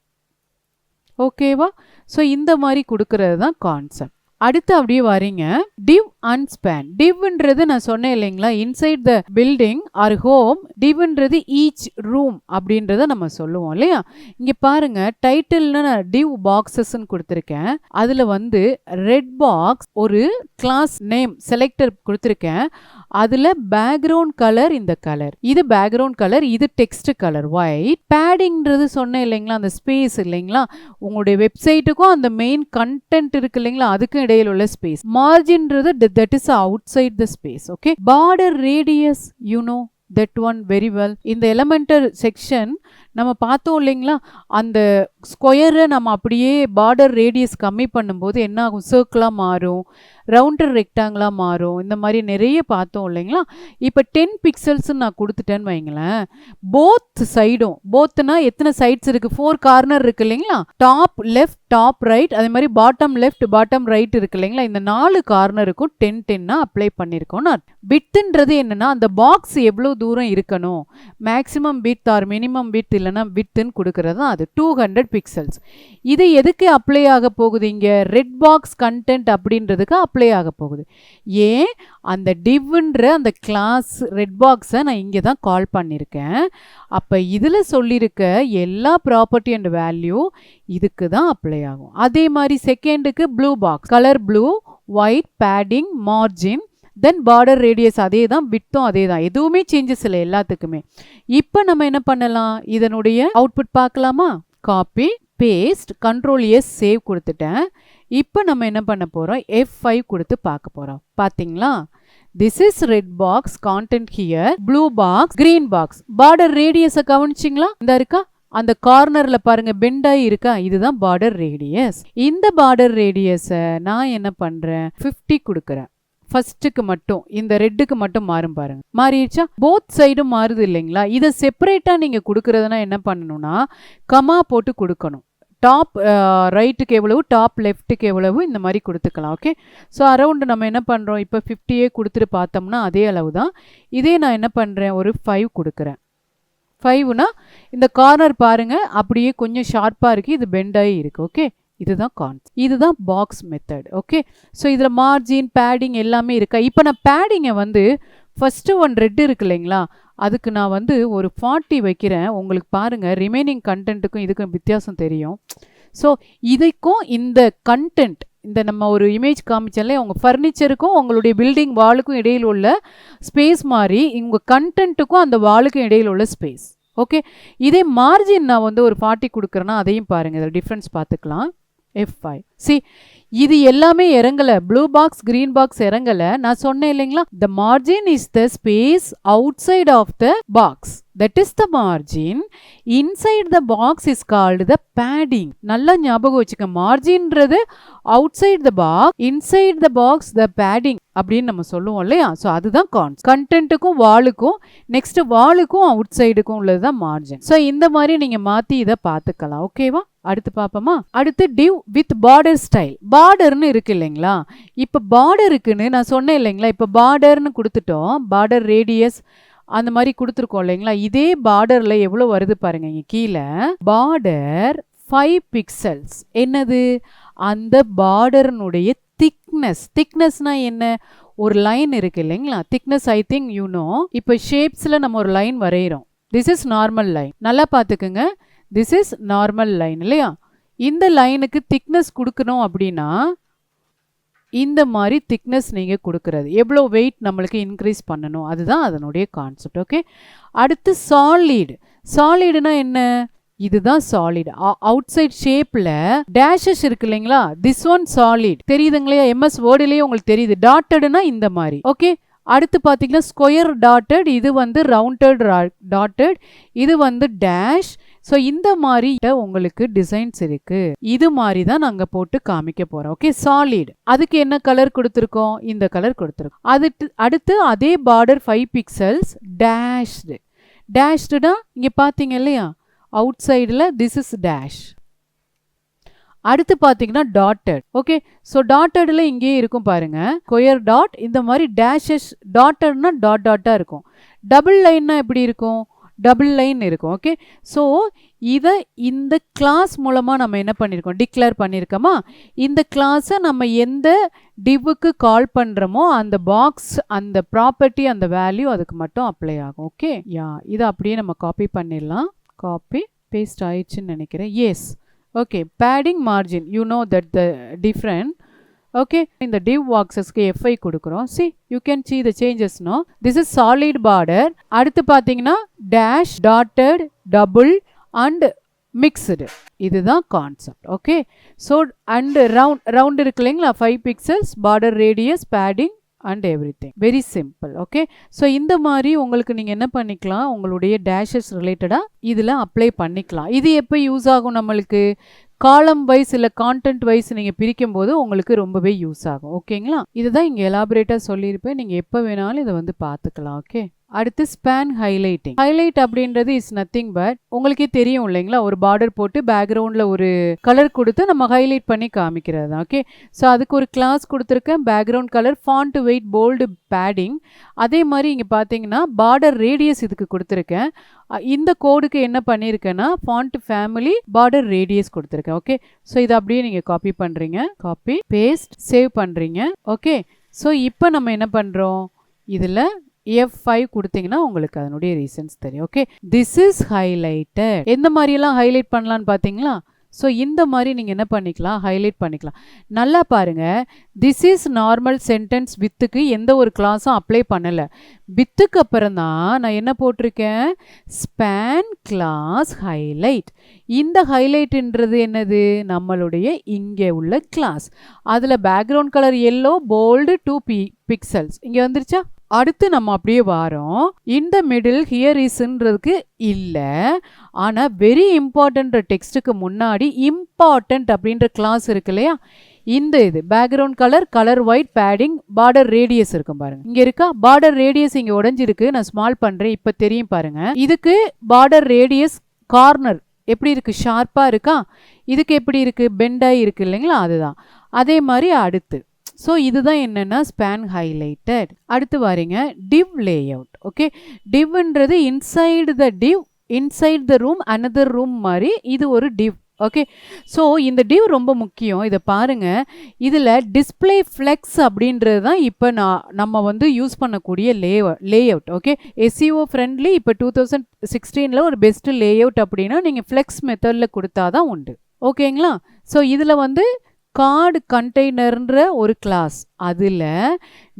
ஓகேவா? ஸோ இந்த மாதிரி கொடுக்கறது தான் கான்செப்ட். அடுத்து அப்படியே வரீங்க, டிவ் அண்ட் ஸ்பேன். டிவ்ன்றது நான் சொன்னேன் இல்லைங்களா, inside the building or home. டிவ்ன்றது ஈச் ரூம் அப்படின்றத நம்ம சொல்லுவோம் இல்லையா? இங்கே பாருங்க, டைட்டில்னு நான் டிவ் பாக்ஸஸ்ன்னு கொடுத்துருக்கேன். அதில் வந்து ரெட் பாக்ஸ் ஒரு கிளாஸ் நேம் செலக்டர் கொடுத்துருக்கேன். அதில் பேக்ரவுண்ட் கலர் இந்த கலர், இது பேக்ரவுண்ட் கலர், இது டெக்ஸ்ட் கலர் ஒயிட். பேடிங்ன்றது சொன்னேன் இல்லைங்களா, அந்த ஸ்பேஸ் இல்லைங்களா, உங்களுடைய வெப்சைட்டுக்கும் அந்த மெயின் கண்டென்ட் இருக்கு இல்லைங்களா, அதுக்கும் இடையில் உள்ள space. மார்ஜின்றது that is outside the space. Okay, border radius, you know that one very well. இந்த எலமெண்டர் செக்ஷன் நம்ம பார்த்தோம் இல்லைங்களா, அந்த ஸ்கொயரை நம்ம அப்படியே பார்டர் ரேடியஸ் கம்மி பண்ணும்போது என்ன ஆகும்? சர்க்கிளாக மாறும், ரவுண்டர் ரெக்டாங்கிளாக மாறும். இந்த மாதிரி நிறைய பார்த்தோம் இல்லைங்களா. இப்போ 10 பிக்சல்ஸ்ன்னு நான் கொடுத்துட்டேன்னு வைங்களேன். போத் சைடும், போத்துனா எத்தனை சைட்ஸ் இருக்குது? 4 கார்னர் இருக்குது இல்லைங்களா, டாப் லெஃப்ட் டாப் ரைட், அதே மாதிரி பாட்டம் லெஃப்ட் பாட்டம் ரைட் இருக்குது இல்லைங்களா. இந்த 4 கார்னருக்கும் 10 அப்ளை பண்ணியிருக்கோம். பிட்ன்றது என்னன்னா, அந்த பாக்ஸ் எவ்வளோ தூரம் இருக்கணும், maximum bit R minimum bit இல்லைன்னா பிட்ன்னு கொடுக்கறது தான் அது. 200 பிக்சல்ஸ். இது எதுக்கு அப்ளை ஆக போகுது? இங்கே ரெட் பாக்ஸ் கண்டென்ட் அப்படின்றதுக்கு அப்ளை ஆக போகுது. ஏன்? அந்த டிவ்ன்ற அந்த கிளாஸ் ரெட் பாக்ஸை நான் இங்கே தான் கால் பண்ணியிருக்கேன். அப்போ இதில் சொல்லியிருக்க எல்லா ப்ராப்பர்ட்டி அண்ட் வேல்யூ இதுக்கு தான் அப்ளை ஆகும். அதே மாதிரி செகண்டுக்கு blue box, colour blue, white, padding, margin, then border radius அதே தான், விட்டும் அதே தான், எதுவுமே சேஞ்சஸ் இல்லை எல்லாத்துக்குமே. இப்போ நம்ம என்ன பண்ணலாம்? இதனுடைய அவுட்புட் பார்க்கலாமா? Copy paste, control S save கொடுத்துட்டேன். இப்போ நம்ம என்ன பண்ண போகிறோம்? F5 கொடுத்து பார்க்க போகிறோம். பார்த்தீங்களா? This is red box content here, blue box, green box. Border ரேடியஸை கவனிச்சிங்களா? இந்த இருக்கா, அந்த கார்னரில் பாருங்க பெண்ட் ஆகி இருக்கா, இதுதான் பார்டர் ரேடியஸ். இந்த பார்டர் ரேடியஸை நான் என்ன பண்ணுறேன்? 50 கொடுக்குறேன். ஃபர்ஸ்ட்டுக்கு மட்டும், இந்த ரெட்டுக்கு மட்டும் மாறும் பாருங்க, மாறிடுச்சா? போத் சைடும் மாறுது இல்லைங்களா? இதை செப்பரேட்டாக நீங்கள் கொடுக்குறதுனா என்ன பண்ணணும்னா, கமா போட்டு கொடுக்கணும். டாப் ரைட்டுக்கு எவ்வளவு, டாப் லெஃப்ட்டுக்கு எவ்வளவு, இந்த மாதிரி கொடுத்துக்கலாம். ஓகே, ஸோ அரௌண்டு நம்ம என்ன பண்ணுறோம்? இப்போ 50 கொடுத்துட்டு பார்த்தோம்னா அதே அளவு தான். இதே நான் என்ன பண்ணுறேன்? ஒரு 5 கொடுக்குறேன். 5னா இந்த கார்னர் பாருங்கள் அப்படியே கொஞ்சம் ஷார்ப்பாக இருக்குது, இது பெண்டாகி இருக்குது. ஓகே, இதுதான் இதுதான் பாக்ஸ் மெத்தட். ஓகே, ஸோ இதில் மார்ஜின், பேடிங் எல்லாமே இருக்கா? இப்போ நான் பேடிங்கை வந்து ஃபஸ்ட்டு ஒன் ரெட் இருக்கு இல்லைங்களா, அதுக்கு நான் வந்து ஒரு 40 வைக்கிறேன். உங்களுக்கு பாருங்கள் ரிமைனிங் கண்டென்ட்டுக்கும் இதுக்கும் வித்தியாசம் தெரியும். ஸோ இதுக்கும் இந்த கண்டென்ட், இந்த நம்ம ஒரு இமேஜ் காமிச்சாலே உங்கள் ஃபர்னிச்சருக்கும் உங்களுடைய பில்டிங் வாலுக்கும் இடையில் உள்ள ஸ்பேஸ் மாதிரி உங்கள் கண்டென்ட்டுக்கும் அந்த வாலுக்கும் இடையில் உள்ள ஸ்பேஸ். ஓகே, இதே மார்ஜின் நான் வந்து ஒரு 40 கொடுக்குறேன்னா அதையும் பாருங்கள், இதில் டிஃப்ரென்ஸ் பார்த்துக்கலாம். F5. See, இது எல்லாமே இறங்கல. ப்ளூ பாக்ஸ் கிரீன் பாக்ஸ் இறங்கல. நான் சொன்னேன் இல்லைங்களா, the margin is the space outside of the box. That is the margin. Inside the box is called the padding. நல்லா ஞாபகம் வச்சுக்க. மார்ஜின்றது outside the box, inside the box the padding அப்படின்னு நம்ம சொல்லுவோம் இல்லையா. ஸோ அதுதான் கண்டென்ட்டுக்கும் வாலுக்கும், நெக்ஸ்ட் வாலுக்கும் அவுட் சைடுக்கும் உள்ளதுதான் margin. So இந்த மாதிரி நீங்க மாத்தி இதை பார்த்துக்கலாம். ஓகேவா? அடுத்து பாப்போமா? அடுத்து div with border style. பார்டர்னு இருக்கு இல்லைங்களா. இப்போ பார்டருக்குன்னு நான் சொன்னேன் இல்லைங்களா, இப்போ பார்டர்னு கொடுத்துட்டோம், பார்டர் ரேடியஸ் அந்த மாதிரி கொடுத்துருக்கோம் இல்லைங்களா. இதே பார்டர்ல எவ்வளோ வருது பாருங்க. இங்க கீழே பார்டர் 5 பிக்சல்ஸ். என்னது? அந்த பார்டர்னுடைய திக்னஸ். திக்னஸ்னா என்ன? ஒரு லைன் இருக்கு இல்லைங்களா, thickness I think you know. இப்போ ஷேப்ஸ்ல நம்ம ஒரு லைன் வரைகிறோம். This is normal line. நல்லா பார்த்துக்குங்க, திஸ் இஸ் நார்மல் லைன் இல்லையா. இந்த லைனுக்கு திக்னஸ் கொடுக்கணும் அப்படின்னா இந்த மாதிரி திக்னஸ் நீங்கள் கொடுக்கறது. எவ்வளோ வெயிட் நம்மளுக்கு இன்க்ரீஸ் பண்ணணும், அதுதான் அதனுடைய கான்செப்ட். ஓகே. அடுத்து சாலிட். சாலிடுனா என்ன? இதுதான் சாலிட். அவுட் சைட் ஷேப்ல டேஷஸ் இருக்கு இல்லைங்களா, திஸ் ஒன் சாலிட். தெரியுதுங்களா? எம்எஸ் வேர்டுலயே உங்களுக்கு தெரியுது. டாட்டட்னா இந்த மாதிரி. ஓகே. அடுத்து பார்த்தீங்கன்னா ஸ்கொயர் டாட்டட், இது வந்து ரவுண்டட் டாட்டட், இது வந்து டேஷ். ஸோ இந்த மாதிரி உங்களுக்கு டிசைன்ஸ் இருக்கு. இது மாதிரி தான் நாங்கள் போட்டு காமிக்க போறோம். ஓகே. சாலிட். அதுக்கு என்ன கலர் கொடுத்துருக்கோம்? இந்த கலர் கொடுத்துருக்கோம். அடுத்து அதே பார்டர் 5 பிக்சல்ஸ் டேஷ்டு. டேஷ்டுனா இங்கே பார்த்தீங்க இல்லையா, அவுட் சைடில் திஸ் இஸ் டேஷ். அடுத்து பார்த்தீங்கன்னா டாட்டட். ஓகே. ஸோ டாட்டட்ல இங்கே இருக்கும் பாருங்க, ஸ்கொயர் டாட். இந்த மாதிரி டேஷஸ் டாட்டட்னா டாட் டாட்டாக இருக்கும். டபுள் லைன்னா எப்படி இருக்கும்? டபுள் லைன் இருக்கும். ஓகே. ஸோ இதை இந்த கிளாஸ் மூலமாக நம்ம என்ன பண்ணியிருக்கோம்? டிக்ளேர் பண்ணியிருக்கோமா? இந்த கிளாஸை நம்ம எந்த டிவ்வுக்கு கால் பண்ணுறோமோ அந்த பாக்ஸ், அந்த ப்ராப்பர்ட்டி, அந்த வேல்யூ அதுக்கு மட்டும் அப்ளை ஆகும். ஓகே. யா, இதை அப்படியே நம்ம காப்பி பண்ணிடலாம். காப்பி பேஸ்ட் ஆயிடுச்சுன்னு நினைக்கிறேன். Yes. Okay. Padding margin, you know that the different. Okay. இந்த div boxesக்கு F5 கொடுக்குறோம். see you can see the changes no. this is solid border. அடுத்து பார்த்தீங்கன்னா dash, dotted, double and mixed. இதுதான் concept. Okay. So and round இருக்கு இல்லைங்களா, 5 pixels, border radius, padding and everything. very simple. Okay. So இந்த மாதிரி உங்களுக்கு நீங்கள் என்ன பண்ணிக்கலாம், உங்களுடைய டேஷஸ் ரிலேட்டடாக இதில் அப்ளை பண்ணிக்கலாம். இது எப்போ யூஸ் ஆகும் நம்மளுக்கு? காலம் வைஸ் இல்லை கான்டென்ட் வைஸ் நீங்கள் பிரிக்கும் போது உங்களுக்கு ரொம்பவே யூஸ் ஆகும். ஓகேங்களா. இதுதான் இங்கே எலாபரேட்டாக சொல்லியிருப்பேன். நீங்கள் எப்போ வேணாலும் இதை வந்து பார்த்துக்கலாம். ஓகே. அடுத்து ஸ்பேன் ஹைலைட்டிங். ஹைலைட் அப்படின்றது இஸ் நத்திங் பட், உங்களுக்கே தெரியும் இல்லைங்களா, ஒரு பார்டர் போட்டு பேக்ரவுண்டில் ஒரு கலர் கொடுத்து நம்ம ஹைலைட் பண்ணி காமிக்கிறது தான். ஓகே. ஸோ அதுக்கு ஒரு கிளாஸ் கொடுத்துருக்கேன், background colour, font weight, bold, padding. அதே மாதிரி இங்கே பார்த்தீங்கன்னா பார்டர் ரேடியஸ் இதுக்கு கொடுத்துருக்கேன். இந்த கோடுக்கு என்ன பண்ணியிருக்கேன்னா ஃபாண்ட் ஃபேமிலி, பார்டர் ரேடியஸ் கொடுத்துருக்கேன். ஓகே. ஸோ இதை அப்படியே நீங்கள் காப்பி பண்ணுறீங்க, காப்பி பேஸ்ட், சேவ் பண்ணுறீங்க. ஓகே. ஸோ இப்போ நம்ம என்ன பண்ணுறோம், இதில் F5 கொடுத்தீங்கன்னா உங்களுக்கு அதனுடைய ரீசன்ஸ் தெரியும். ஓகே. This is highlighted. எந்த மாதிரியெல்லாம் ஹைலைட் பண்ணலான்னு பார்த்தீங்களா? ஸோ இந்த மாதிரி நீங்கள் என்ன பண்ணிக்கலாம், ஹைலைட் பண்ணிக்கலாம். நல்லா பாருங்கள், திஸ் இஸ் நார்மல் சென்டென்ஸ் வித்துக்கு எந்த ஒரு கிளாஸும் அப்ளை பண்ணலை. வித்துக்கு அப்புறம் தான் நான் என்ன போட்டிருக்கேன், ஸ்பேன் கிளாஸ் ஹைலைட். இந்த ஹைலைட்ன்றது என்னது, நம்மளுடைய இங்கே உள்ள கிளாஸ். அதில் background colour yellow, bold, 2 pixels இங்கே வந்துருச்சா. அடுத்து நம்ம அப்படியே வாரோம். இந்த மிடில் ஹியர் இஸ்ன்றதுக்கு இல்லை, ஆனால் வெரி இம்பார்ட்டன்ட் டெக்ஸ்ட்டுக்கு முன்னாடி இம்பார்ட்டன்ட் அப்படின்ற கிளாஸ் இருக்கு இல்லையா, இந்த இது background colour, colour white, padding, border radius இருக்கும் பாருங்க. இங்க இருக்கா பார்டர் ரேடியஸ், இங்க உடைஞ்சிருக்கு. நான் ஸ்மால் பண்றேன், இப்ப தெரியும் பாருங்க. இதுக்கு பார்டர் ரேடியஸ் கார்னர் எப்படி இருக்கு, ஷார்ப்பா இருக்கா. இதுக்கு எப்படி இருக்கு, பெண்டாய் இருக்கு இல்லைங்களா, அதுதான். அதே மாதிரி அடுத்து ஸோ இதுதான் என்னென்னா ஸ்பேன் ஹைலைட்டட். அடுத்து வரீங்க டிவ் லேஅவுட். ஓகே. டிவ்ன்றது inside the div, inside the room, another room மாதிரி இது ஒரு டிவ். ஓகே. ஸோ இந்த டிவ் ரொம்ப முக்கியம். இதை பாருங்க, இதில் டிஸ்பிளே ஃப்ளெக்ஸ் அப்படின்றது தான் இப்போ நம்ம வந்து யூஸ் பண்ணக்கூடிய லேஅவுட். ஓகே. SEO friendly. இப்போ 2016 ஒரு பெஸ்ட் லேஅவுட் அப்படின்னா நீங்கள் ஃப்ளெக்ஸ் மெத்தடில் கொடுத்தா தான் உண்டு. ஓகேங்களா. ஸோ இதில் வந்து கார்டு கண்டெய்னர்ன்ற ஒரு கிளாஸ், அதில்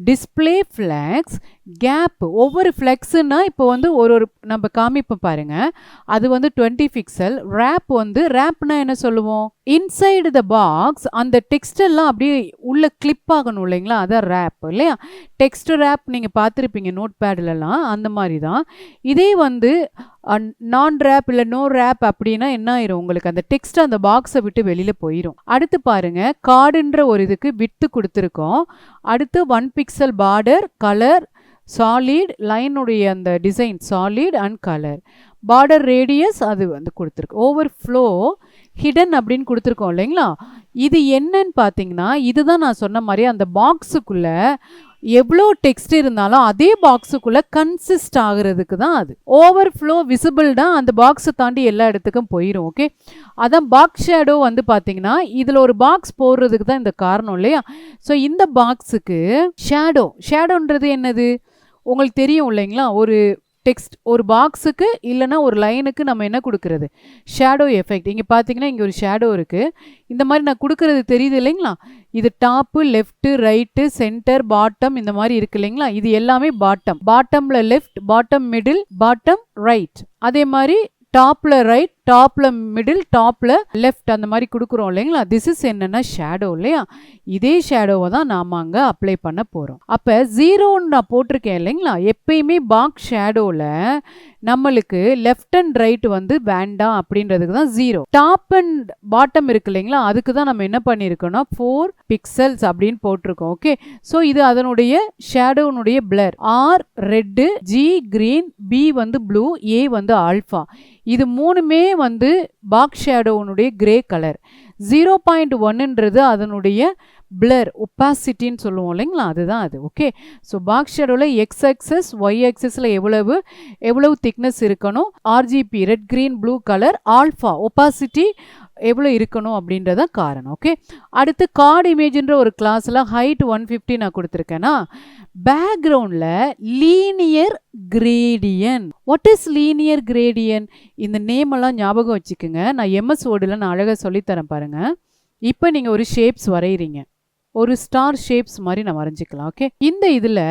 டிஸ்பிளே ஃப்ளெக்ஸ் கேப் ஒவ்வொரு ஃப்ளெக்ஸுன்னா இப்போ வந்து ஒரு நம்ம காமிப்போம் பாருங்கள், அது வந்து 20 பிக்சல். ரேப்னா என்ன சொல்லுவோம், இன்சைடு த பாக்ஸ் அந்த டெக்ஸ்ட் எல்லாம் அப்படியே உள்ள கிளிப் ஆகணும் இல்லைங்களா, அதான் ரேப் இல்லையா. டெக்ஸ்ட் ரேப் நீங்கள் பார்த்துருப்பீங்க நோட் பேட்லலாம், அந்த மாதிரி தான். இதே வந்து நான் ரேப் இல்லை நோ ரேப் அப்படின்னா என்ன ஆயிரும், உங்களுக்கு அந்த டெக்ஸ்ட் அந்த பாக்ஸை விட்டு வெளியில் போயிடும். அடுத்து பாருங்க, கார்டுன்ற ஒரு இதுக்கு விட்டு கொடுத்துருக்கோம். அடுத்து 1 பிக்சல் பார்டர், கலர், சாலிட், லைனுடைய அந்த design solid and colour, border radius அது வந்து கொடுத்துருக்கு. ஓவர்ஃப்ளோ ஹிடன் அப்படின்னு கொடுத்துருக்கோம் இல்லைங்களா. இது என்னன்னு பார்த்தீங்கன்னா, இதுதான் நான் சொன்ன மாதிரி அந்த பாக்ஸுக்குள்ள எவ்வளோ டெக்ஸ்ட் இருந்தாலும் அதே பாக்ஸுக்குள்ள கன்சிஸ்ட் ஆகுறதுக்கு தான் அது. ஓவர்ஃப்ளோ விசிபிள் தான், அந்த பாக்ஸை தாண்டி எல்லா இடத்துக்கும் போயிடும். ஓகே, அதான் பாக்ஸ் ஷேடோ வந்து பார்த்தீங்கன்னா இதில் ஒரு பாக்ஸ் போடுறதுக்கு தான் இந்த காரணம் இல்லையா. ஸோ இந்த பாக்ஸுக்கு ஷேடோன்றது என்னது உங்களுக்கு தெரியும் இல்லைங்களா. ஒரு டெக்ஸ்ட் ஒரு பாக்ஸுக்கு இல்லைனா ஒரு லைனுக்கு நம்ம என்ன கொடுக்கறது, ஷேடோ எஃபெக்ட். இங்கே பார்த்தீங்கன்னா இங்கே ஒரு ஷேடோ இருக்குது, இந்த மாதிரி நான் கொடுக்கறது தெரியுது இல்லைங்களா. இது top, left, right, centre, bottom இந்த மாதிரி இருக்கு இல்லைங்களா. இது எல்லாமே பாட்டமில் left, bottom middle, bottom right. அதே மாதிரி டாப்ல ரைட், டாப்ல மிடில், டாப்ல லெஃப்ட் அந்த மாதிரி கொடுக்குறோம் இல்லைங்களா. திஸ் இஸ் என்னன்னா ஷேடோ இல்லையா. இதே ஷேடோவை தான் நாம அங்கே அப்ளை பண்ண போகிறோம். அப்போ 0ன்னு நான் போட்டிருக்கேன் இல்லைங்களா. எப்பயுமே பாக்ஸ் ஷேடோவில் நம்மளுக்கு லெஃப்ட் அண்ட் ரைட் வந்து வேண்டாம் அப்படின்றதுக்கு தான் 0. டாப் அண்ட் பாட்டம் இருக்கு இல்லைங்களா, அதுக்கு தான் நம்ம என்ன பண்ணியிருக்கோம்னா 4 பிக்சல்ஸ் அப்படின்னு போட்டிருக்கோம். ஓகே, ஸோ இது அதனுடைய ஷேடோனுடைய blur. R red, G green, B வந்து ப்ளூ, ஏ வந்து ஆல்ஃபா. இது மூணுமே வந்து பாக்ஸ் ஷேடோனுடைய கிரே கலர். 0.1ன்றது அதனுடைய பிளர், ஒப்பாசிட்டின்னு சொல்லுவோம் இல்லைங்களா, அதுதான் அது. ஓகே, ஸோ பாக்ஸ் ஷேடோவில் எக்ஸ் ஆக்சஸ் ஒய் ஆக்சஸில் எவ்வளவு திக்னஸ் இருக்கணும், RGB red green blue colour, alpha opacity எவ்வளோ இருக்கணும் அப்படின்றத காரணம். ஓகே, அடுத்து கார்டு இமேஜ்ன்ற ஒரு கிளாஸில் ஹைட் 150 நான் கொடுத்துருக்கேன்னா, பேக்ரவுண்டில் linear gradient. What is linear gradient, இந்த நேம் எல்லாம் ஞாபகம் வச்சுக்கோங்க. நான் எம்எஸ் வேர்டில் நான் அழகாக சொல்லித்தரேன் பாருங்கள். இப்போ நீங்கள் ஒரு ஷேப்ஸ் வரைகிறீங்க, ஒரு ஸ்டார் ஷேப்ஸ் மாதிரி நான் வரைஞ்சிக்கலாம். ஓகே, இந்த இதில்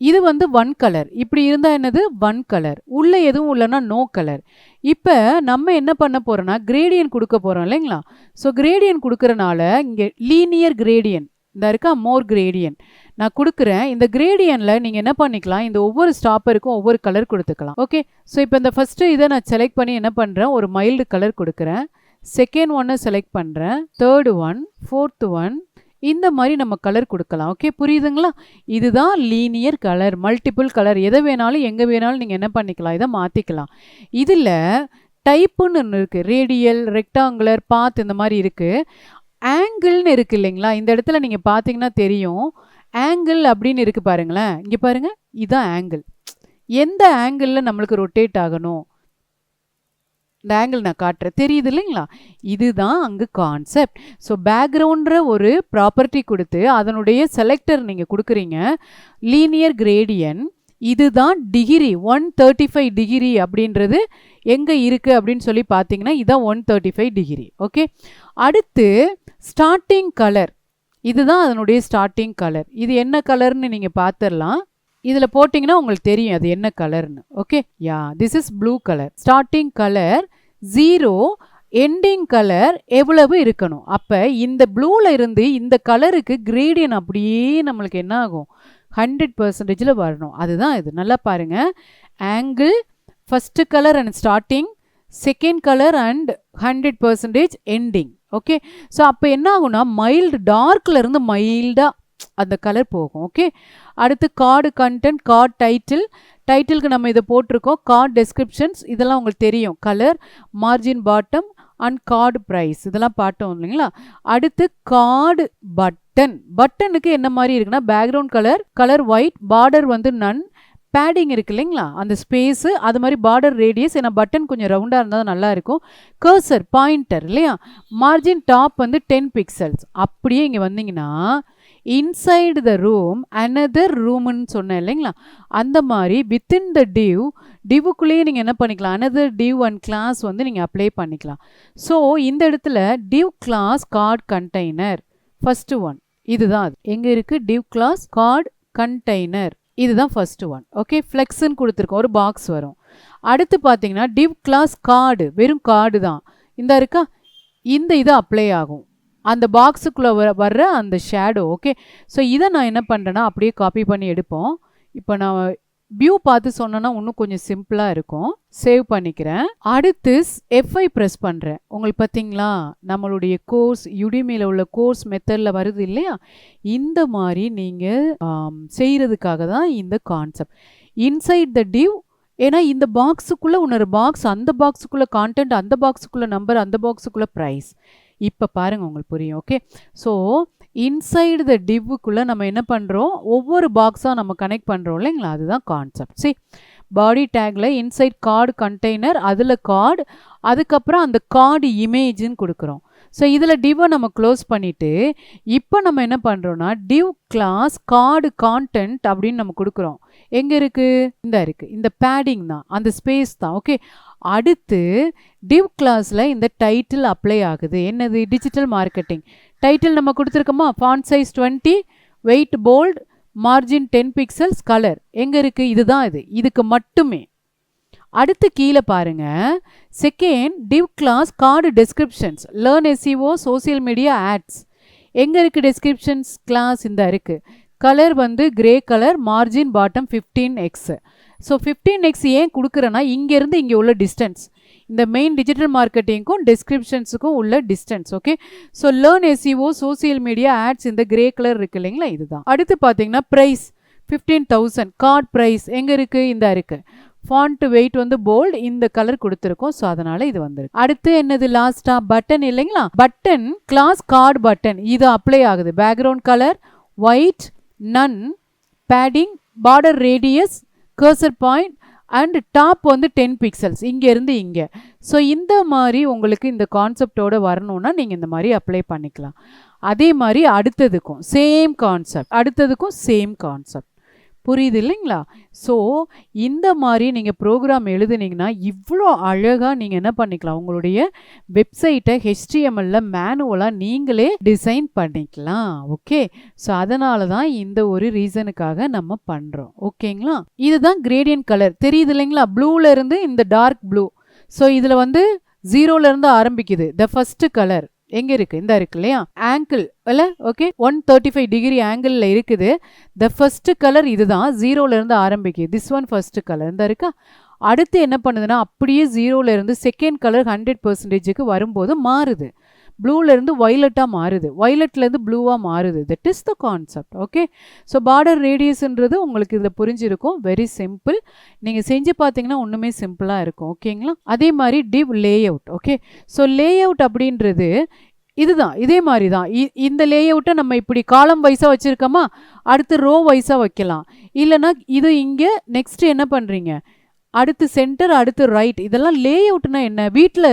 இது வந்து 1 கலர், இப்படி இருந்தால் என்னது 1 கலர், உள்ளே எதுவும் இல்லைன்னா நோ கலர். இப்போ நம்ம என்ன பண்ண போகிறோன்னா கிரேடியன் கொடுக்க போகிறோம் இல்லைங்களா. ஸோ கிரேடியன் கொடுக்குறனால இங்கே லீனியர் கிரேடியன் இந்த இருக்கா, மோர் கிரேடியன் நான் கொடுக்குறேன். இந்த கிரேடியனில் நீங்கள் என்ன பண்ணிக்கலாம், இந்த ஒவ்வொரு ஸ்டாப்பருக்கும் ஒவ்வொரு கலர் கொடுத்துக்கலாம். ஓகே, ஸோ இப்போ இந்த ஃபஸ்ட்டு இதை நான் செலக்ட் பண்ணி என்ன பண்ணுறேன், ஒரு மைல்டு கலர் கொடுக்குறேன். செகண்ட் ஒன்னை செலக்ட் பண்ணுறேன், தேர்டு ஒன், ஃபோர்த்து ஒன், இந்த மாதிரி நம்ம கலர் கொடுக்கலாம். ஓகே, புரியுதுங்களா. இதுதான் லீனியர் கலர். மல்டிபிள் கலர் எதை வேணாலும் எங்கே வேணாலும் நீங்கள் என்ன பண்ணிக்கலாம், இதை மாற்றிக்கலாம். இதில் டைப்புன்னு ஒன்று இருக்குது, ரேடியல், ரெக்டாங்குலர், பாத் இந்த மாதிரி இருக்குது. ஆங்கிள்னு இருக்குது இல்லைங்களா, இந்த இடத்துல நீங்கள் பார்த்தீங்கன்னா தெரியும் ஆங்கிள் அப்படின்னு இருக்குது பாருங்களேன். இங்கே பாருங்கள், இதுதான் ஆங்கிள். எந்த ஆங்கிளில் நம்மளுக்கு ரொட்டேட் ஆகணும், இந்த ஆங்கிள் நான் காட்டுறேன், தெரியுது இல்லைங்களா. இதுதான் அங்கே கான்செப்ட். ஸோ பேக்ரவுண்ட்ற ஒரு ப்ராப்பர்ட்டி கொடுத்து அதனுடைய செலக்டர் நீங்கள் கொடுக்குறீங்க, லீனியர் கிரேடியன். இதுதான் டிகிரி 135 டிகிரி அப்படின்றது எங்கே இருக்குது அப்படின்னு சொல்லி பார்த்தீங்கன்னா இதுதான் 135 டிகிரி. ஓகே, அடுத்து ஸ்டார்டிங் கலர், இதுதான் அதனுடைய ஸ்டார்டிங் கலர். இது என்ன கலர்னு நீங்கள் பார்த்துடலாம். இதில் போட்டிங்கன்னா உங்களுக்கு தெரியும் அது என்ன கலர்னு. Okay, ya, this is blue colour. Starting colour 0, ending colour எவ்வளவு இருக்கணும். அப்போ இந்த ப்ளூவில் இருந்து இந்த கலருக்கு கிரேடியன் அப்படியே நம்மளுக்கு என்ன ஆகும், 100% வரணும். அதுதான் இது. நல்லா பாருங்கள், angle, first colour and starting, second colour and 100% ending. Okay, so அப்போ என்ன ஆகும்னா மைல்டு டார்க்கில் இருந்து மைல்டாக அந்த கலர் போகும். ஓகே, அடுத்து கார்டு கண்டென்ட், கார்டு டைட்டிலுக்கு நம்ம இதை போட்டிருக்கோம். கார்டு டெஸ்கிரிப்ஷன்ஸ் இதெல்லாம் உங்களுக்கு தெரியும், colour, margin bottom and card price இதெல்லாம் பார்த்தோம் இல்லைங்களா. அடுத்து கார்டு பட்டனுக்கு என்ன மாதிரி இருக்குன்னா பேக்ரவுண்ட் கலர் ஒயிட், பார்டர் வந்து நன், பேடிங் இருக்கு இல்லைங்களா அந்த ஸ்பேஸு, அது மாதிரி பார்டர் ரேடியஸ், ஏன்னா பட்டன் கொஞ்சம் ரவுண்டாக இருந்தால் நல்லா இருக்கும். கர்சர் பாயிண்டர் இல்லையா, மார்ஜின் டாப் வந்து 10 பிக்சல்ஸ். அப்படியே இங்கே வந்தீங்கன்னா இன்சைடு த ரூம் அனதர் ரூம்னு சொன்னேன் இல்லைங்களா, அந்த மாதிரி வித்தின் த டிவுக்குள்ளேயே நீங்கள் என்ன பண்ணிக்கலாம், அனதர் டிவ் அண்ட் கிளாஸ் வந்து நீங்கள் அப்ளை பண்ணிக்கலாம். ஸோ இந்த இடத்துல div class card container first one, இதுதான் அது. எங்க இருக்கு? div class card container. இதுதான் ஃபர்ஸ்ட் ஒன். ஓகே, ஃப்ளெக்ஸ்ன்னு கொடுத்துருக்கோம், ஒரு பாக்ஸ் வரும். அடுத்து பார்த்தீங்கன்னா div class card, வெறும் கார்டு தான். இந்த இருக்கா, இந்த இது அப்ளை ஆகும் அந்த பாக்ஸுக்குள்ளே வர்ற அந்த ஷேடோ. ஓகே, ஸோ இதை நான் என்ன பண்ணுறேன்னா அப்படியே காப்பி பண்ணி எடுப்போம். இப்போ நான் வியூ பார்த்து சொன்னேன்னா இன்னும் கொஞ்சம் சிம்பிளாக இருக்கும். சேவ் பண்ணிக்கிறேன். அடுத்து F5 ப்ரெஸ் பண்ணுறேன். உங்களுக்கு பார்த்தீங்களா, நம்மளுடைய கோர்ஸ் யுடிமியில் உள்ள கோர்ஸ் மெத்தடில் வருது இல்லையா, இந்த மாதிரி நீங்கள் செய்கிறதுக்காக தான் இந்த கான்செப்ட். இன்சைட் த div, ஏன்னா இந்த பாக்ஸுக்குள்ளே இன்னொரு பாக்ஸ், அந்த பாக்ஸுக்குள்ளே கான்டென்ட், அந்த பாக்ஸுக்குள்ளே நம்பர், அந்த பாக்ஸுக்குள்ளே ப்ரைஸ். இப்போ பாருங்கள் உங்களுக்கு புரியும். ஓகே, ஸோ இன்சைடு த டிவ்வுக்குள்ளே நம்ம என்ன பண்ணுறோம், ஒவ்வொரு பாக்ஸாக நம்ம கனெக்ட் பண்ணுறோம் இல்லைங்களா, அதுதான் கான்செப்ட். சரி, பாடி டேக்கில் இன்சைட் கார்டு கண்டெய்னர், அதில் கார்டு, அதுக்கப்புறம் அந்த கார்டு இமேஜுன்னு கொடுக்குறோம். ஸோ இதில் டிவ்வை நம்ம க்ளோஸ் பண்ணிவிட்டு இப்போ நம்ம என்ன பண்ணுறோன்னா div class கார்டு கான்டென்ட் அப்படின்னு நம்ம கொடுக்குறோம். எங்கே இருக்குது? இந்த இருக்குது, இந்த பேடிங் தான், அந்த ஸ்பேஸ் தான். ஓகே, அடுத்து div classல இந்த டைட்டில் அப்ளை ஆகுது. என்னது? டிஜிட்டல் மார்க்கெட்டிங் டைட்டில் நம்ம கொடுத்துருக்கோமா, font size 20, weight bold, margin 10 pixels, colour எங்கே இருக்குது? இதுதான் இது, இதுக்கு மட்டுமே. அடுத்து கீழே பாருங்க, second div class card descriptions, learn SEO, social media ads. எங்கே இருக்குது டெஸ்கிரிப்ஷன்ஸ் கிளாஸ்? இந்த இருக்குது. கலர் வந்து grey colour, margin bottom 15x. So 15x ஏன் கொடுக்குறேன்னா இங்கேருந்து இங்கே உள்ள டிஸ்டன்ஸ், இந்த மெயின் டிஜிட்டல் மார்க்கெட்டிங்க்கும் டெஸ்கிரிப்ஷன்ஸுக்கும் உள்ள distance. Okay, so learn SEO, social media ads, இந்த கிரே கலர் இருக்குது இல்லைங்களா, இதுதான். அடுத்து பார்த்தீங்கன்னா ப்ரைஸ் 15,000, கார்ட் ப்ரைஸ் எங்கே இருக்குது? இந்த இருக்குது. ஃபாண்ட் வெயிட் வந்து போல்ட், இந்த கலர் கொடுத்துருக்கோம், ஸோ அதனால இது வந்துருக்கு. அடுத்து என்னது? லாஸ்டா பட்டன் இல்லைங்களா, பட்டன் கிளாஸ் கார்டு பட்டன், இது அப்ளை ஆகுது. Background colour white, none, padding, border radius, cursor point and top வந்து 10 பிக்சல்ஸ், இங்கேருந்து இங்கே. ஸோ இந்த மாதிரி உங்களுக்கு இந்த கான்செப்டோடு வரணும்னா நீங்கள் இந்த மாதிரி அப்ளை பண்ணிக்கலாம். அதே மாதிரி அடுத்ததுக்கும் சேம் கான்செப்ட், அடுத்ததுக்கும் சேம் கான்செப்ட். புரியுது இல்லைங்களா? ஸோ இந்த மாதிரி நீங்கள் ப்ரோக்ராம் எழுதுனீங்கன்னா இவ்வளோ அழகாக நீங்கள் என்ன பண்ணிக்கலாம், உங்களுடைய வெப்சைட்டை HTML மேனுவலாக நீங்களே டிசைன் பண்ணிக்கலாம். ஓகே, ஸோ அதனால தான் இந்த ஒரு ரீசனுக்காக நம்ம பண்ணுறோம். ஓகேங்களா? இதுதான் கிரேடியன்ட் கலர், தெரியுது இல்லைங்களா, ப்ளூவில் இருந்து இந்த டார்க் ப்ளூ. ஸோ இதில் வந்து 0லேருந்து ஆரம்பிக்குது. த ஃபஸ்ட்டு கலர் எங்கே இருக்குது? இந்த இருக்கு இல்லையா, ஆங்கிள் இல்லை. ஓகே, 135 டிகிரி ஆங்கிளில் இருக்குது. த ஃபஸ்ட்டு கலர் இதுதான், 0லேருந்து ஆரம்பிக்குது. திஸ் ஒன் ஃபஸ்ட்டு கலர் இந்த இருக்கா. அடுத்து என்ன பண்ணுதுன்னா அப்படியே 0லேருந்து செகண்ட் கலர் 100%க்கு வரும்போது மாறுது. ப்ளூலேருந்து வைலட்டாக மாறுது, வைலட்லேருந்து ப்ளூவாக மாறுது. That is the concept. Okay, so border ரேடியஸ்ன்றது உங்களுக்கு இதில் புரிஞ்சிருக்கும். Very simple. நீங்கள் செஞ்சு பார்த்தீங்கன்னா ஒன்றுமே சிம்பிளாக இருக்கும். ஓகேங்களா? அதே மாதிரி div layout. Okay, so layout அப்படின்றது இதுதான், இதே மாதிரி தான். இந்த லேஅவுட்டை நம்ம இப்படி காலம் வைஸாக வச்சுருக்கோமா, அடுத்து ரோ வைஸாக வைக்கலாம். இல்லைனா இது இங்கே நெக்ஸ்ட் என்ன பண்ணுறீங்க, அடுத்து சென்டர், அடுத்து ரைட். இதெல்லாம் லேஅவுட்னா என்ன, வீட்டில்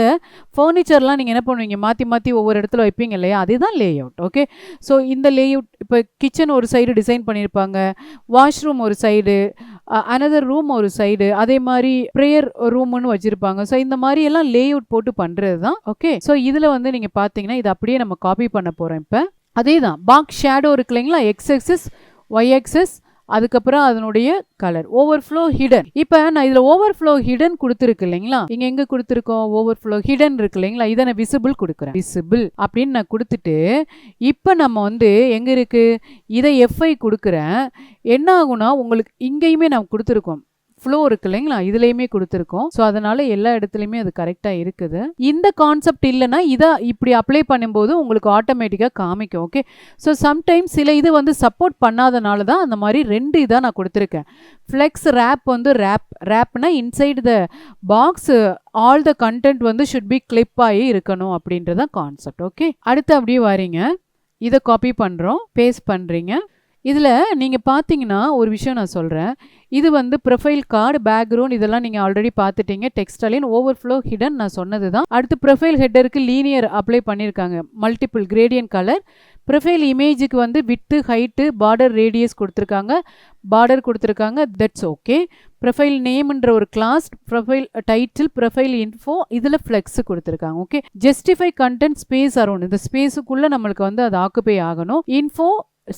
ஃபர்னிச்சர்லாம் நீங்கள் என்ன பண்ணுவீங்க, மாற்றி மாற்றி ஒவ்வொரு இடத்துல வைப்பீங்க இல்லையா, அதுதான் லேஅவுட். ஓகே, ஸோ இந்த லேஅவுட் இப்போ கிச்சன் ஒரு சைடு டிசைன் பண்ணியிருப்பாங்க, வாஷ்ரூம் ஒரு சைடு, அனதர் ரூம் ஒரு சைடு, அதே மாதிரி ப்ரேயர் ரூம்னு வச்சுருப்பாங்க. ஸோ இந்த மாதிரி எல்லாம் லேஅவுட் போட்டு பண்ணுறது தான். ஓகே, ஸோ இதில் வந்து நீங்கள் பார்த்தீங்கன்னா இது அப்படியே நம்ம காப்பி பண்ண போகிறோம். இப்போ அதே தான் பாக்ஸ் ஷேடோ இருக்கு இல்லைங்களா, எக்ஸ்எக்ஸஸ், ஒய்எக்ஸஸ், அதுக்கப்புறம் அதனுடைய கலர், ஓவர்ஃப்ளோ ஹிடன். இப்போ நான் இதில் ஓவர்ஃப்ளோ ஹிடன் கொடுத்துருக்கு இல்லைங்களா, இங்கே எங்கே கொடுத்துருக்கோம், ஓவர்ஃப்ளோ ஹிடன் இருக்கு இல்லைங்களா, இதை நான் விசிபிள் கொடுக்குறேன். விசிபிள் அப்படின்னு நான் கொடுத்துட்டு இப்போ நம்ம வந்து எங்கே இருக்குது, இதை F5 கொடுக்குறேன். என்ன ஆகுனா உங்களுக்கு இங்கேயுமே நான் கொடுத்துருக்கோம், ஃப்ளோ இருக்கு இல்லைங்களா, இதுலேயுமே கொடுத்துருக்கோம். ஸோ அதனால எல்லா இடத்துலையுமே அது கரெக்டாக இருக்குது. இந்த கான்செப்ட் இல்லைன்னா இதை இப்படி அப்ளை பண்ணும்போது உங்களுக்கு ஆட்டோமேட்டிக்காக காமிக்கும். ஓகே, ஸோ சம்டைம்ஸ் சில இது வந்து சப்போர்ட் பண்ணாதனால தான் அந்த மாதிரி 2 இதாக நான் கொடுத்துருக்கேன். ஃப்ளெக்ஸ் ரேப் வந்து ரேப்னா inside the box all the content வந்து ஷுட் பி கிளிப் ஆகி இருக்கணும் அப்படின்றதான் கான்செப்ட். ஓகே, அடுத்து அப்படியே வரீங்க, இதை காப்பி பண்ணுறோம், பேஸ்ட் பண்ணுறீங்க. இதில் நீங்கள் பார்த்தீங்கன்னா ஒரு விஷயம் நான் சொல்கிறேன். இது வந்து ப்ரொஃபைல் கார்டு, பேக்ரவுண்ட் இதெல்லாம் நீங்கள் ஆல்ரெடி பார்த்துட்டீங்க. டெக்ஸ்ட் அலைன், ஓவர்ஃப்ளோ ஹிடன் நான் சொன்னது தான். அடுத்து ப்ரொஃபைல் ஹெட்டருக்கு லீனியர் அப்ளை பண்ணியிருக்காங்க, மல்டிபிள் கிரேடியன்ட் கலர். ப்ரொஃபைல் இமேஜுக்கு வந்து வித்து, ஹைட்டு, பார்டர் ரேடியஸ் கொடுத்துருக்காங்க, பார்டர் கொடுத்துருக்காங்க. That's okay. ப்ரொஃபைல் நேம்ன்ற ஒரு class, profile title, profile info, இதில் ஃப்ளெக்ஸ் கொடுத்துருக்காங்க. Okay, justify content space around, இந்த ஸ்பேஸுக்குள்ளே நம்மளுக்கு வந்து அது ஆக்குபை ஆகணும். இன்ஃபோ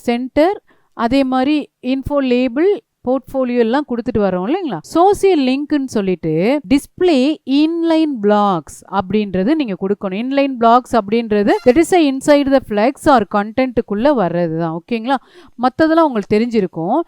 சென்டர், அதே மாதிரி இன்ஃபோ லேபிள், போர்ட்ஃபோலியோ எல்லாம் கொடுத்துட்டு வரோம் இல்லைங்களா. சோசியல் லிங்க்னு சொல்லிட்டு டிஸ்பிளே இன்லைன் பிளாக்ஸ் அப்படின்றது நீங்க கொடுக்கணும். இன்லைன் பிளாக்ஸ் அப்படின்றது that is inside the flex or கண்டென்ட்டுக்குள்ள வர்றது தான். ஓகேங்களா, மற்றதெல்லாம் உங்களுக்கு தெரிஞ்சிருக்கும்.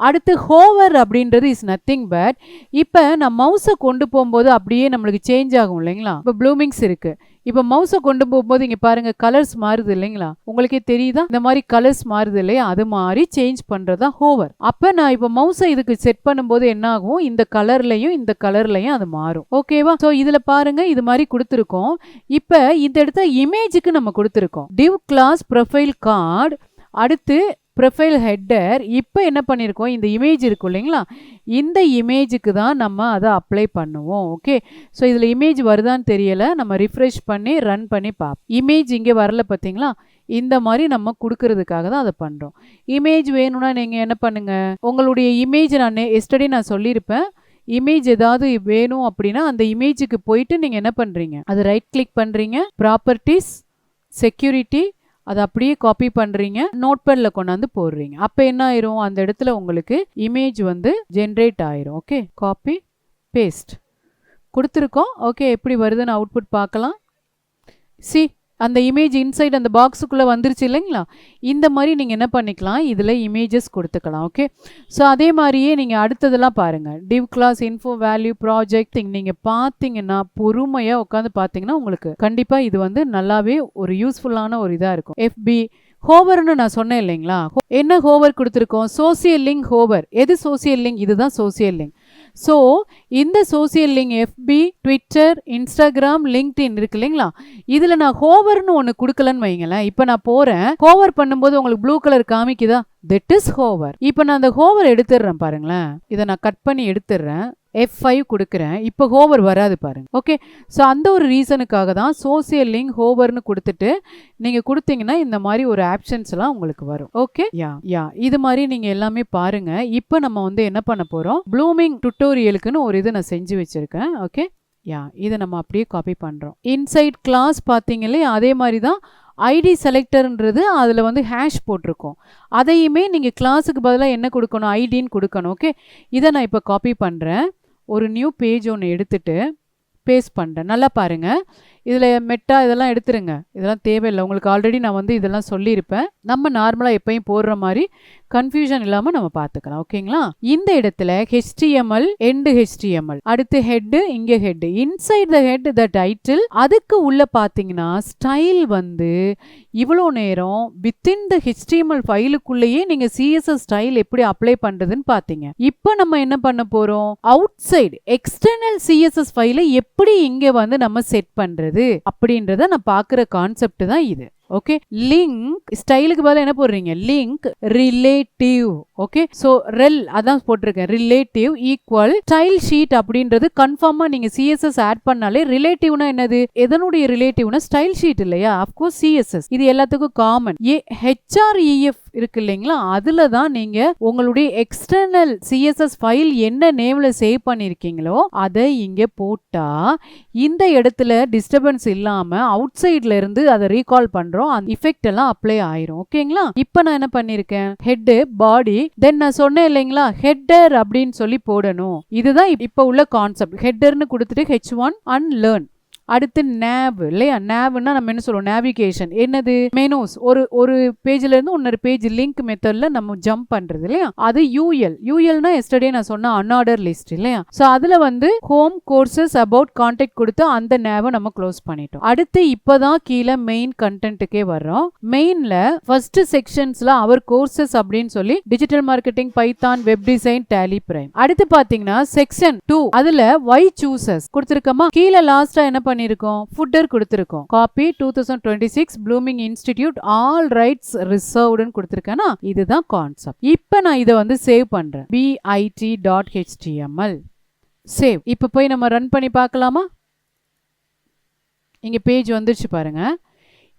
அடுத்து ஹோவர் அப்படின்றது இஸ் நத்திங் பட், இப்போ நான் மவுஸை கொண்டு போகும்போது அப்படியே நம்மளுக்கு சேஞ்ச் ஆகும் இல்லைங்களா. இப்போ ப்ளூமிங்ஸ் இருக்கு, இப்போ மவுஸை கொண்டு போகும்போது இங்கே பாருங்க கலர்ஸ் மாறுது இல்லைங்களா, உங்களுக்கே தெரியுதா, இந்த மாதிரி கலர்ஸ் மாறுது இல்லையா, அது மாதிரி சேஞ்ச் பண்ணுறது தான் ஹோவர். அப்போ நான் இப்போ மவுஸை இதுக்கு செட் பண்ணும்போது என்ன ஆகும், இந்த கலர்லையும் அது மாறும். ஓகேவா. ஸோ இதில் பாருங்க இது மாதிரி கொடுத்துருக்கோம். இப்போ இந்த இடத்துல இமேஜுக்கு நம்ம கொடுத்துருக்கோம் div class profile card, அடுத்து ப்ரொஃபைல் ஹெட்டர். இப்போ என்ன பண்ணியிருக்கோம், இந்த இமேஜ் இருக்கும் இல்லைங்களா, இந்த இமேஜுக்கு தான் நம்ம அதை அப்ளை பண்ணுவோம். ஓகே, ஸோ இதில் இமேஜ் வருதான்னு தெரியலை, நம்ம ரிஃப்ரெஷ் பண்ணி ரன் பண்ணி பார்ப்போம். இமேஜ் இங்கே வரல பார்த்தீங்களா, இந்த மாதிரி நம்ம கொடுக்கறதுக்காக தான் அதை பண்ணுறோம். இமேஜ் வேணும்னா நீங்கள் என்ன பண்ணுங்கள், உங்களுடைய இமேஜ் நான் எஸ்டர்டே நான் சொல்லியிருப்பேன், இமேஜ் ஏதாவது வேணும் அப்படின்னா அந்த இமேஜுக்கு போயிட்டு நீங்கள் என்ன பண்ணுறீங்க, அது ரைட் கிளிக் பண்ணுறீங்க, ப்ராப்பர்ட்டிஸ், செக்யூரிட்டி, அதை அப்படியே காப்பி பண்ணுறீங்க, நோட்பேடில் கொண்டாந்து போடுறீங்க. அப்போ என்ன ஆயிரும், அந்த இடத்துல உங்களுக்கு இமேஜ் வந்து ஜென்ரேட் ஆயிரும். ஓகே, காப்பி பேஸ்ட் கொடுத்துருக்கோம். ஓகே, எப்படி வருதுன்னு அவுட்புட் பார்க்கலாம். சி, அந்த இமேஜ் இன்சைட் அந்த பாக்ஸுக்குள்ளே வந்துருச்சு இல்லைங்களா. இந்த மாதிரி நீங்கள் என்ன பண்ணிக்கலாம், இதில் இமேஜஸ் கொடுத்துக்கலாம். ஓகே, ஸோ அதே மாதிரியே நீங்கள் அடுத்ததெல்லாம் பாருங்கள், div class info value project. நீங்கள் பார்த்தீங்கன்னா பொறுமையாக உட்காந்து பார்த்தீங்கன்னா உங்களுக்கு கண்டிப்பாக இது வந்து நல்லாவே ஒரு யூஸ்ஃபுல்லான ஒரு இதாக இருக்கும். FB ஹோவர்னு நான் சொன்னேன் இல்லைங்களா, என்ன ஹோவர் கொடுத்துருக்கோம், சோசியல் லிங்க் ஹோவர். எது சோசியல் லிங்க், இதுதான் சோசியல் லிங்க். ஸோ இந்த social link FB, Twitter, Instagram, LinkedIn இருக்கு இல்லைங்களா, இதில் நான் ஹோவர்னு ஒன்று கொடுக்கலன்னு வைங்களேன். இப்போ நான் போகிறேன், ஹோவர் பண்ணும்போது உங்களுக்கு ப்ளூ கலர் காமிக்குதா, தட் இஸ் ஹோவர். இப்போ நான் அந்த ஹோவர் எடுத்துடுறேன் பாருங்களேன், இதை நான் கட் பண்ணி எடுத்துடுறேன், F5 கொடுக்குறேன், இப்போ ஹோவர் வராது பாருங்க. ஓகே, ஸோ அந்த ஒரு ரீசனுக்காக தான் சோசியல் லிங்க் ஹோவர்னு கொடுத்துட்டு நீங்கள் கொடுத்தீங்கன்னா இந்த மாதிரி ஒரு ஆப்ஷன்ஸ்லாம் உங்களுக்கு வரும். ஓகே, யா இது மாதிரி நீங்கள் எல்லாமே பாருங்க. இப்போ நம்ம வந்து என்ன பண்ண போகிறோம், ப்ளூமிங் டுட்டோரியலுக்குன்னு ஒரு இது நான் செஞ்சு வச்சுருக்கேன். ஓகே, யா இதை நம்ம அப்படியே காப்பி பண்ணுறோம். இன்சைட் கிளாஸ் பார்த்தீங்களே அதே மாதிரி தான் ஐடி செலக்டர்ன்றது அதில் வந்து ஹேஷ் போட்டிருக்கோம். அதையுமே நீங்கள் கிளாஸுக்கு பதிலாக என்ன கொடுக்கணும், ஐடின்னு கொடுக்கணும். ஓகே, இதை நான் இப்போ காப்பி பண்ணுறேன், ஒரு நியூ பேஜ் ஒன்று எடுத்துட்டு பேஸ்ட் பண்ணுறேன். நல்லா பாருங்கள், இதில் மெட்டா இதெல்லாம் எடுத்துருங்க, இதெல்லாம் தேவையில்லை உங்களுக்கு. ஆல்ரெடி நான் வந்து இதெல்லாம் சொல்லியிருப்பேன். நம்ம நார்மலாக எப்பயும் போடுற மாதிரி கன்ஃபியூஷன் இல்லாமல் நம்ம பார்த்துக்கலாம். ஓகேங்களா, இந்த இடத்துல HTML, எண்டு HTML, அடுத்து ஹெட்டு, இங்கே head, inside the head the title, அதுக்கு உள்ள பார்த்தீங்கன்னா ஸ்டைல் வந்து இவ்வளோ நேரம் வித்தின் த HTML ஃபைலுக்குள்ளேயே நீங்கள் CSS ஸ்டைல் எப்படி அப்ளை பண்ணுறதுன்னு பார்த்தீங்க. இப்போ நம்ம என்ன பண்ண போகிறோம், அவுட் சைடு எக்ஸ்டர்னல் CSS ஃபைலை எப்படி இங்கே வந்து நம்ம செட் பண்ணுறது அப்படின்றத நான் பார்க்குற கான்செப்ட் தான் இது. ஓகே, லிங்க் ஸ்டைலுக்கு பதிலாக என்ன போடுறீங்க, லிங்க் ரிலேட்டிவ். ஓகே, ஸோ ரெல் அதான் போட்டிருக்கேன், ரிலேட்டிவ் ஈக்குவல் ஸ்டைல் ஷீட் அப்படின்றது கன்ஃபார்மாக நீங்கள் CSS ஆட் பண்ணாலே ரிலேட்டிவ்னா என்னது, எதனுடைய ரிலேட்டிவ்னா ஸ்டைல் ஷீட் இல்லையா, அஃப்கோர்ஸ் CSS. இது எல்லாத்துக்கும் காமன். HREF இருக்கு இல்லைங்களா, அதில் தான் நீங்கள் உங்களுடைய எக்ஸ்டர்னல் CSS ஃபைல் என்ன நேமில் சேவ் பண்ணியிருக்கீங்களோ அதை இங்கே போட்டால் இந்த இடத்துல டிஸ்டர்பன்ஸ் இல்லாமல் அவுட் சைட்ல இருந்து அதை ரீகால் பண்ணுறோம், அந்த எஃபெக்ட் எல்லாம் அப்ளை ஆயிரும். ஓகேங்களா, இப்போ நான் என்ன பண்ணியிருக்கேன், ஹெட், பாடி, தென் நான் சொன்னேன் இல்லைங்களா ஹெட்டர் அப்படின்னு சொல்லி போடணும். இதுதான் இப்போ உள்ள கான்செப்ட். ஹெட்டர்னு கொடுத்துட்டு H1 அண்ட் லேர்ன். அடுத்து நேவ் இல்லையா, நேவ்னா நம்ம என்ன சொல்லுவோம், நேவிகேஷன். என்னது, மெனூஸ், ஒரு பேஜ்ல இருந்து இன்னொரு பேஜ் லிங்க் மெத்தட்ல நம்ம ஜம்ப் பண்றது இல்லையா, அது யூஎல்னா எஸ்டர்டே நான் சொன்ன அன்ஆர்டர் லிஸ்ட் இல்லையா. ஸோ அதுல வந்து ஹோம், கோர்சஸ், அபவுட், கான்டாக்ட் கொடுத்து அந்த நேவை நம்ம க்ளோஸ் பண்ணிட்டோம். அடுத்து இப்போதான் கீழே மெயின் கண்டென்ட்டுக்கே வர்றோம். மெயின்ல ஃபர்ஸ்ட் செக்ஷன்ஸ்ல அவர் கோர்சஸ் அப்படின்னு சொல்லி digital marketing, Python, web design, Tally, Prime. அடுத்து பாத்தீங்கன்னா செக்ஷன் 2 அதுல வை சூசஸ் கொடுத்திருக்கோமா, கீழே லாஸ்டா என்ன பண்ணிருக்கோம், ஃபுட்டர் கொடுத்திருக்கோம். Copy 2026 blooming institute, all rights ரிசர்வ்டுன்னு கொடுத்திருக்கேனா, இதுதான் கான்செப்ட். இப்போ நான் இதை வந்து சேவ் பண்றேன், bit.html சேவ். இப்போ போய் நம்ம ரன் பண்ணி பார்க்கலாமா, இங்க பேஜ் வந்துருச்சு பாருங்க,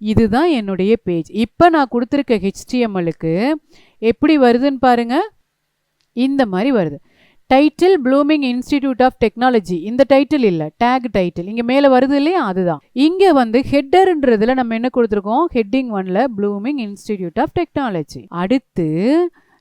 இதுதான் என்னுடைய பேஜ். இப்போ நான் கொடுத்திருக்க HTMLக்கு எப்படி வருதுன்னு பாருங்க, இந்த மாதிரி வருது. Title Blooming institute of Technology. இந்த டைட்டில் இல்ல, டேக் டைட்டில் இங்க மேல வருது இல்லையா, அதுதான். இங்க வந்து ஹெட்டர்ன்றதுல நம்ம என்ன கொடுத்திருக்கோம், ஹெட்டிங் 1ல ப்ளூமிங் இன்ஸ்டிடியூட் ஆஃப் டெக்னாலஜி. அடுத்து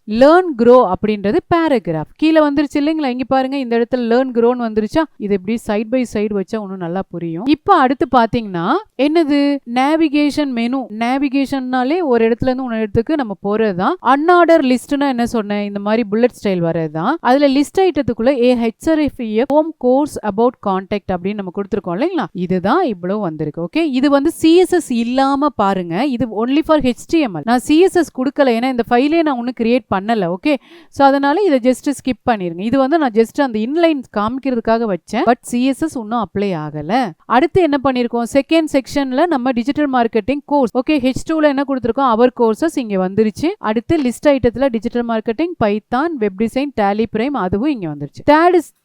லேர்ன் க்ரோ அப்படின்றது பேராகிராஃப் கீழே வந்துருச்சு இல்லைங்களா. இங்க பாருங்க, இந்த இடத்துல லேர்ன் க்ரோன்னு வந்துருச்சா. இது இப்படி சைட் பை சைடு வச்சா இன்னும் நல்லா புரியும். இப்போ அடுத்து பாத்தீங்கன்னா என்னது, நேவிகேஷன் மெனு. நேவிகேஷன்னாலே ஒரு இடத்துல இருந்து ஒரு இடத்துக்கு நம்ம போறதுதான். அன்ஆர்டர் லிஸ்ட்னா என்ன சொன்னேன், இந்த மாதிரி புல்லட் ஸ்டைல் வரதுதான். அதுல லிஸ்ட் ஐட்டத்துக்குள்ள HRFEF home course about contact அப்படின்னு நம்ம கொடுத்துருக்கோம் இல்லைங்களா. இதுதான் இவ்வளவு வந்திருக்கு. ஓகே, இது வந்து CSS இல்லாம பாருங்க, இது ஒன்லி ஃபார் HTML. நான் CSS கொடுக்கல, ஏன்னா இந்த ஃபைலே நான் ஒன்னும் கிரியேட் பண்ணல. ஓகே, சோ அதனால இதை ஜஸ்ட் ஸ்கிப் பண்ணிருங்க. இது வந்து நான் ஜஸ்ட் அந்த இன்லைன் காமிக்கிறதுக்காக வச்சேன், பட் CSS இன்னும் அப்ளை ஆகல. அடுத்து என்ன பண்ணிருக்கோம், செகண்ட் செக்ஷன்ல நம்ம டிஜிட்டல் மார்க்கெட்டிங் கோர்ஸ். ஓகே, H2ல என்ன கொடுத்திருக்கோம், அவர் கோர்சஸ் இங்க வந்துருச்சு. அடுத்து லிஸ்ட் ஐட்டத்துல digital marketing, Python, web design, Tally Prime, அதுவும் இங்க வந்துருச்சு.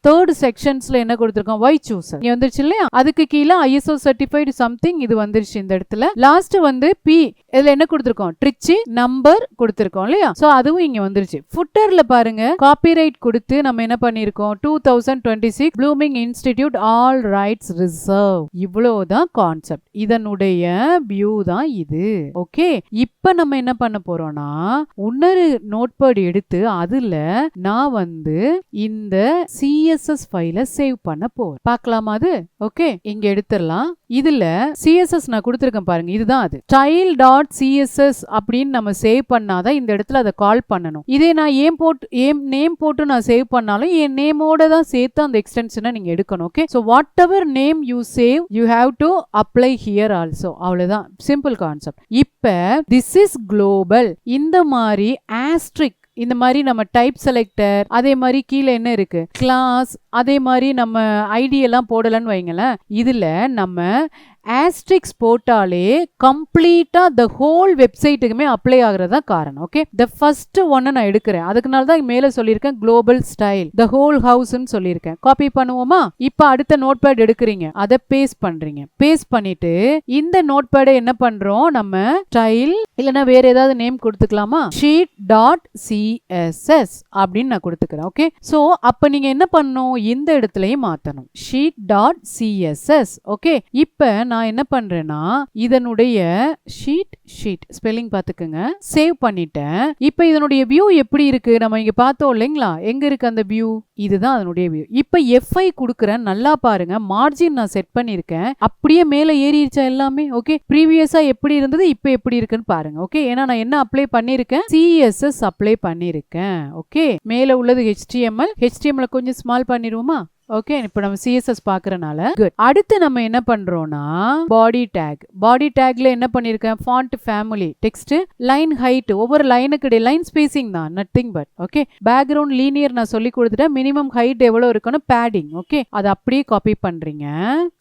தேர்ட் செக்ஷன்ஸ்ல என்ன கொடுத்திருக்கோம், வை சூசர் இங்க வந்துருச்சு இல்லையா. அதுக்கு கீழே ISO சர்டிஃபைடு சம்திங் இது வந்துருச்சு இந்த இடத்துல. லாஸ்ட் வந்து P, இதுல என்ன கொடுத்திருக்கோம், ட்ரிச்சி நம்பர் கொடுத்திருக்கோம் இல்லையா. சோ அதுவும் இங்க வந்துருச்சு. ஃபுட்டர்ல பாருங்க, காப்பிரைட் கொடுத்து நம்ம என்ன பண்ணிருக்கோம், 2026 blooming institute all rights reserve. இவ்வளவுதான் கான்செப்ட். இதனுடைய வியூ தான் இது. ஓகே, இப்ப நம்ம என்ன பண்ண போறோம்னா, இன்னொரு நோட்பேட் எடுத்து அதுல நான் வந்து இந்த CSS ஃபைலை சேவ் பண்ண போறேன். பார்க்கலாமா அது? ஓகே, இங்க எடுத்துடலாம். இதுல CSS நான் கொடுத்திருக்கேன் பாருங்க, இதுதான் அது. style.css அப்படின்னு நம்ம சேவ் பண்ணாதான் இந்த இடத்துல அதை கால் பண்ணணும். இதே நான் நேம் போட்டு நான் சேவ் பண்ணாலும் என் நேமோட தான் சேர்த்து அந்த எக்ஸ்டென்ஷனை நீங்க எடுக்கணும். Okay, so what ever name you save you have to apply here also. அவ்வளவுதான், சிம்பிள் கான்செப்ட். இப்ப திஸ் இஸ் குளோபல். இந்த மாதிரி ஆஸ்ட்ரிக், இந்த மாதிரி நம்ம டைப் செலக்டர், அதே மாதிரி கீழே என்ன இருக்கு, கிளாஸ், அதே மாதிரி நம்ம ஐடி எல்லாம் போடலன்னு வைங்களேன். இதுல நம்ம ஆஸ்ட்ரிக்ஸ் போட்டாலே கம்ப்ளீட்டா த ஹோல் வெப்சைட்டுக்குமே அப்ளை ஆகுறதா காரணம். ஓகே, த ஃபர்ஸ்ட் ஒன்னை நான் எடுக்கிறேன், அதுக்குனால தான் மேல சொல்லியிருக்கேன் குளோபல் ஸ்டைல் த ஹோல் ஹவுஸ்ன்னு சொல்லியிருக்கேன். காப்பி பண்ணுவோமா? இப்ப அடுத்த நோட்பேட் எடுக்கிறீங்க, அதை பேஸ்ட் பண்றீங்க. பேஸ்ட் பண்ணிட்டு இந்த நோட்பேடை என்ன பண்றோம், நம்ம ஸ்டைல் இல்லைன்னா வேற ஏதாவது நேம் கொடுத்துக்கலாமா, sheet.css அப்படின்னு நான் கொடுத்துக்கிறேன். ஓகே, சோ அப்ப நீங்க என்ன பண்ணணும், இந்த இடத்துலயும் மாத்தணும், sheet.css. ஓகே, இப்ப நான் என்ன பண்றேன்னா இதனுடைய ஷீட் ஸ்பெல்லிங் பாத்துக்கங்க, சேவ் பண்ணிட்டேன். இப்ப இதனுடைய வியூ எப்படி இருக்கு, நம்ம இங்க பார்த்தோம் இல்லைங்களா, எங்க இருக்கு அந்த வியூ, இதுதான் அதனுடைய வியூ. இப்ப F5 கொடுக்கறேன், நல்லா பாருங்க, மார்ஜின் நான் செட் பண்ணிருக்கேன், அப்படியே மேல ஏறிடுச்சா எல்லாமே. ஓகே, ப்ரீவியஸா எப்படி இருந்தது இப்ப எப்படி இருக்குன்னு பாருங்க. ஓகே, ஏன்னா நான் என்ன அப்ளை பண்ணிருக்கேன், CSS அப்ளை பண்ணிருக்கேன். ஓகே, மேல உள்ளது HTML கொஞ்சம் ஸ்மால் பண்ணிடுவோமா. ஓகே, இப்போ நம்ம CSS பார்க்கறனால குட். அடுத்து நம்ம என்ன பண்றோம்னா பாடி டேக்ல என்ன பண்ணிருக்கேன், font family, text, line height, ஒவ்வொரு லைனுக்கு இடையே லைன் ஸ்பேசிங் தான், nothing but. Okay, background linear நான் சொல்லி கொடுத்துட்டேன், மினிமம் ஹைட் எவ்வளவு இருக்கணும், பேடிங். ஓகே, அதை அப்படியே காப்பி பண்றீங்க,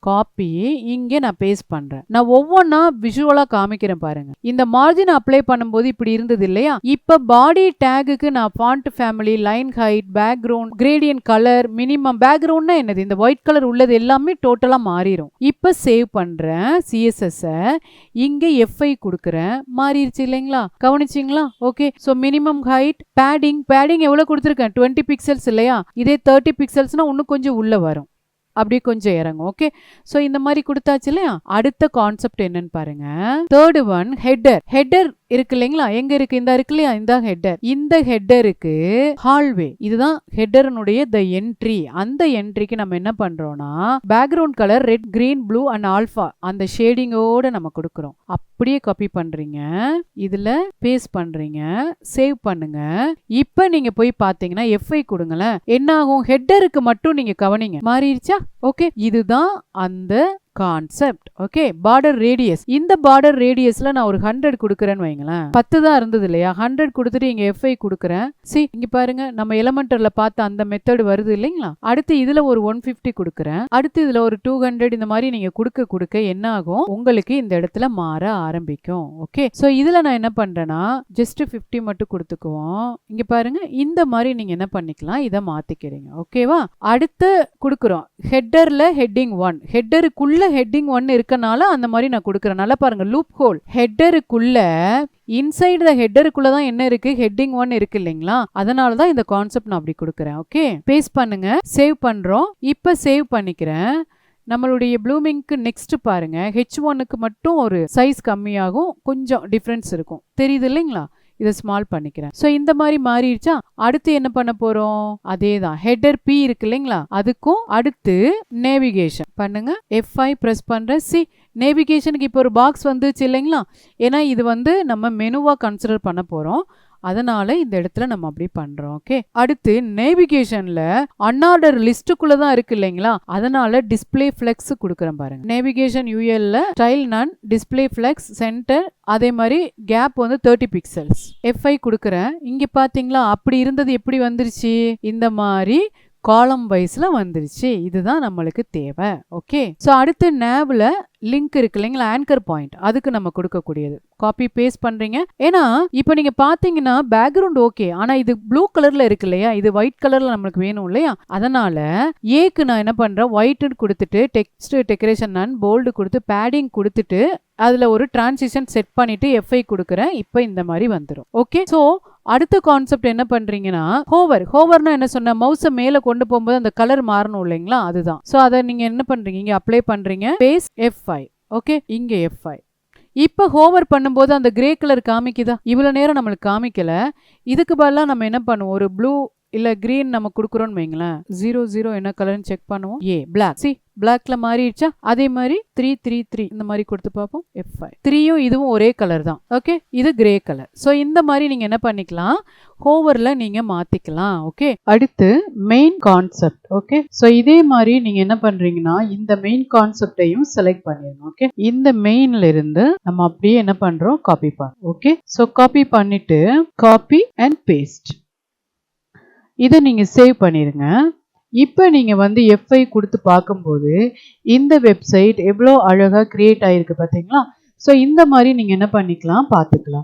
காப்பி இங்கே நான் பேஸ்ட் பண்றேன். நான் ஒவ்வொன்னா விஷுவலா காமிக்கிறேன் பாருங்க. இந்த மார்ஜின் அப்ளை பண்ணும்போது இப்படி இருந்தது இல்லையா. இப்ப பாடி டேகுக்கு நான் font family, line height, background, gradient colour, minimum background என்னது, இந்த ஒயிட் கலர் உள்ளது எல்லாமே டோட்டலா மாறிடும். இப்ப சேவ் பண்றேன் CSS, இங்க F5 கொடுக்கறேன், மாறிடுச்சு இல்லைங்களா, கவனிச்சிங்களா. Okay, so minimum height, padding எவ்வளவு கொடுத்திருக்கேன், 20 பிக்சல்ஸ் இல்லையா. இதே 30 பிக்சல்ஸ்னா இன்னும் கொஞ்சம் உள்ள வரும், அப்படியே கொஞ்சம் இறங்கும். ஓகே, சோ இந்த மாதிரி கொடுத்தாச்சு இல்லையா. அடுத்த கான்செப்ட் என்னன்னு பாருங்க, தேர்ட் ஒன் ஹெட்டர் இருக்கு இல்லைங்களா, எங்க இருக்கு, இந்த இருக்கு இல்லையா, இந்த ஹெட்டர். இந்த ஹெட்டருக்கு ஹால்வே, இதுதான் ஹெட்டர்னுடைய த என்ட்ரி. அந்த என்ட்ரிக்கு நம்ம என்ன பண்றோம்னா background colour red, green, blue and alpha அந்த ஷேடிங்கோட நம்ம கொடுக்கிறோம். அப்படியே காப்பி பண்றீங்க, இதுல பேஸ்ட் பண்றீங்க, சேவ் பண்ணுங்க. இப்ப நீங்க போய் பாத்தீங்கன்னா F5 கொடுங்களேன், என்ன ஆகும், ஹெட்டருக்கு மட்டும் நீங்க கவனிங்க, மாறிடுச்சா. ஓகே, இதுதான் அந்த கான்செப்ட். ஓகே, பார்டர் ரேடியஸ், இந்த பார்டர் ரேடியஸ்ல நான் ஒரு 100 கொடுக்கறேன்னு வைங்களேன், 10 தான் இருந்தது இல்லையா, 100 கொடுத்துட்டு இங்க F5 கொடுக்கறேன். இங்க பாருங்க, நம்ம எலமெண்டர்ல பார்த்த அந்த மெத்தட் வருது இல்லைங்களா. அடுத்து இதுல ஒரு 150 கொடுக்கறேன், அடுத்து இதுல ஒரு 200, இந்த மாதிரி நீங்க கொடுக்க என்ன ஆகும், உங்களுக்கு இந்த இடத்துல மாற ஆரம்பிக்கும். ஓகே, சோ இதுல நான் என்ன பண்றேன்னா ஜஸ்ட் 50 மட்டும் கொடுத்துக்குவோம். இங்க பாருங்க, இந்த மாதிரி நீங்க என்ன பண்ணிக்கலாம், இதை மாத்திக்கிறீங்க. ஓகேவா. அடுத்து கொடுக்குறோம் ஹெட்டர்ல ஹெட்டிங் 1, ஹெட்டருக்குள்ள இதுல ஹெட்டிங் 1 இருக்கனால அந்த மாதிரி நான் கொடுக்குறேன். நல்லா பாருங்க, லூப் ஹோல் ஹெட்டருக்குள்ள இன்சைடு த ஹெட்டருக்குள்ள தான் என்ன இருக்கு, ஹெட்டிங் 1 இருக்கு இல்லைங்களா, அதனால தான் இந்த கான்செப்ட் நான் அப்படி கொடுக்குறேன். ஓகே, பேஸ்ட் பண்ணுங்க, சேவ் பண்றோம். இப்ப சேவ் பண்ணிக்கிறேன். நம்மளுடைய ப்ளூமிங்க்கு நெக்ஸ்ட் பாருங்க, H1க்கு மட்டும் ஒரு சைஸ் கம்மியாகும், கொஞ்சம் டிஃப்ரென்ஸ் இருக்கும், தெரியுது இல்லைங்களா. இதை ஸ்மால் பண்ணிக்கிறேன். ஸோ இந்த மாதிரி மாறிடுச்சா. அடுத்து என்ன பண்ண போறோம், அதே தான் ஹெட்டர் P இருக்கு இல்லைங்களா, அதுக்கும் அடுத்து நேவிகேஷன் பண்ணுங்க. F5 பிரஸ் பண்றேன். சி, நேவிகேஷனுக்கு இப்போ ஒரு பாக்ஸ் வந்துச்சு இல்லைங்களா, ஏன்னா இது வந்து நம்ம மெனுவா கன்சிடர் பண்ண போறோம், அதனால இந்த இடத்துல நம்ம அப்படி பண்றோம். ஓகே, அடுத்து நேவிகேஷன்ல அன்ஆர்டர் லிஸ்டுக்குள்ள தான் இருக்கு இல்லைங்களா, அதனால டிஸ்ப்ளே ஃபிளெக்ஸ் கொடுக்குறேன் பாருங்க. நேவிகேஷன் யூஎல்ல ஸ்டைல் நன், டிஸ்ப்ளே ஃபிளெக்ஸ், சென்டர், அதே மாதிரி கேப் வந்து 30 பிக்சல்ஸ். F5 கொடுக்குறேன். இங்க பாத்தீங்களா, அப்படி இருந்தது எப்படி வந்துருச்சு, இந்த மாதிரி காலம் வைஸ்ல வந்துருச்சு. இதுதான் நம்மளுக்கு தேவை. ஓகே, ஸோ அடுத்து நேவ்ல லிங்க் இருக்கு இல்லைங்களா, ஆங்கர் பாயிண்ட், அதுக்கு நம்ம கொடுக்கக்கூடியது. காப்பி பேஸ்ட் பண்றீங்க. ஏன்னா இப்போ நீங்க பாத்தீங்கன்னா பேக்ரவுண்ட் ஓகே, ஆனா இது ப்ளூ கலர்ல இருக்கு இல்லையா, இது ஒயிட் கலர்ல நம்மளுக்கு வேணும் இல்லையா, அதனால ஏக்கு நான் என்ன பண்றேன், ஒயிட் கொடுத்துட்டு டெக்ஸ்ட் டெக்கரேஷன் நன், போல்டு கொடுத்து பேடிங் கொடுத்துட்டு அதுல ஒரு டிரான்சிஷன் செட் பண்ணிட்டு F5 கொடுக்குறேன். இப்போ இந்த மாதிரி வந்துடும். ஓகே, ஸோ அடுத்த கான்செப்ட் என்ன பண்றீங்கன்னா, ஹோவர்னா என்ன சொன்ன, மவுஸை மேல கொண்டு போகும்போது அந்த கலர் மாறணும் இல்லைங்களா, அதுதான். ஸோ அதை நீங்க என்ன பண்றீங்க, இங்க அப்ளை பண்றீங்க, பேஸ் F5. ஓகே, இங்க F5. இப்போ ஹோவர் பண்ணும்போது அந்த கிரே கலர் காமிக்குதா, இவ்வளவு நேரம் நம்மளுக்கு காமிக்கல. இதுக்கு பதிலாக நம்ம என்ன பண்ணுவோம், ஒரு ப்ளூ இல்ல கிரீன் நம்ம கொடுக்குறோம்னு வைங்களேன். 00 என்ன கலர்னு செக் பண்ணுவோம். பிளாக். சி, பிளாக்ல மாறிடுச்சா. அதே மாதிரி 333 இந்த மாதிரி கொடுத்து பார்ப்போம். F5. 3யும் இதுவும் ஒரே கலர் தான். ஓகே, இது கிரே கலர். ஸோ இந்த மாதிரி நீங்க என்ன பண்ணிக்கலாம், ஹோவர்ல நீங்க மாத்திக்கலாம். ஓகே, அடுத்து மெயின் கான்செப்ட். ஓகே, ஸோ இதே மாதிரி நீங்க என்ன பண்றீங்கன்னா, இந்த மெயின் கான்செப்டையும் செலக்ட் பண்ணிடணும். ஓகே, இந்த மெயின்ல இருந்து நம்ம அப்படியே என்ன பண்றோம், காப்பி பண்ணுறோம். ஓகே, ஸோ காப்பி பண்ணிட்டு காப்பி அண்ட் பேஸ்ட், இதை நீங்க சேவ் பண்ணிருங்க. இப்போ நீங்க வந்து F5 கொடுத்து பார்க்கும்போது இந்த வெப்சைட் எவ்வளோ அழகா கிரியேட் ஆயிருக்கு பார்த்தீங்களா. ஸோ இந்த மாதிரி நீங்க என்ன பண்ணிக்கலாம், பார்த்துக்கலாம்.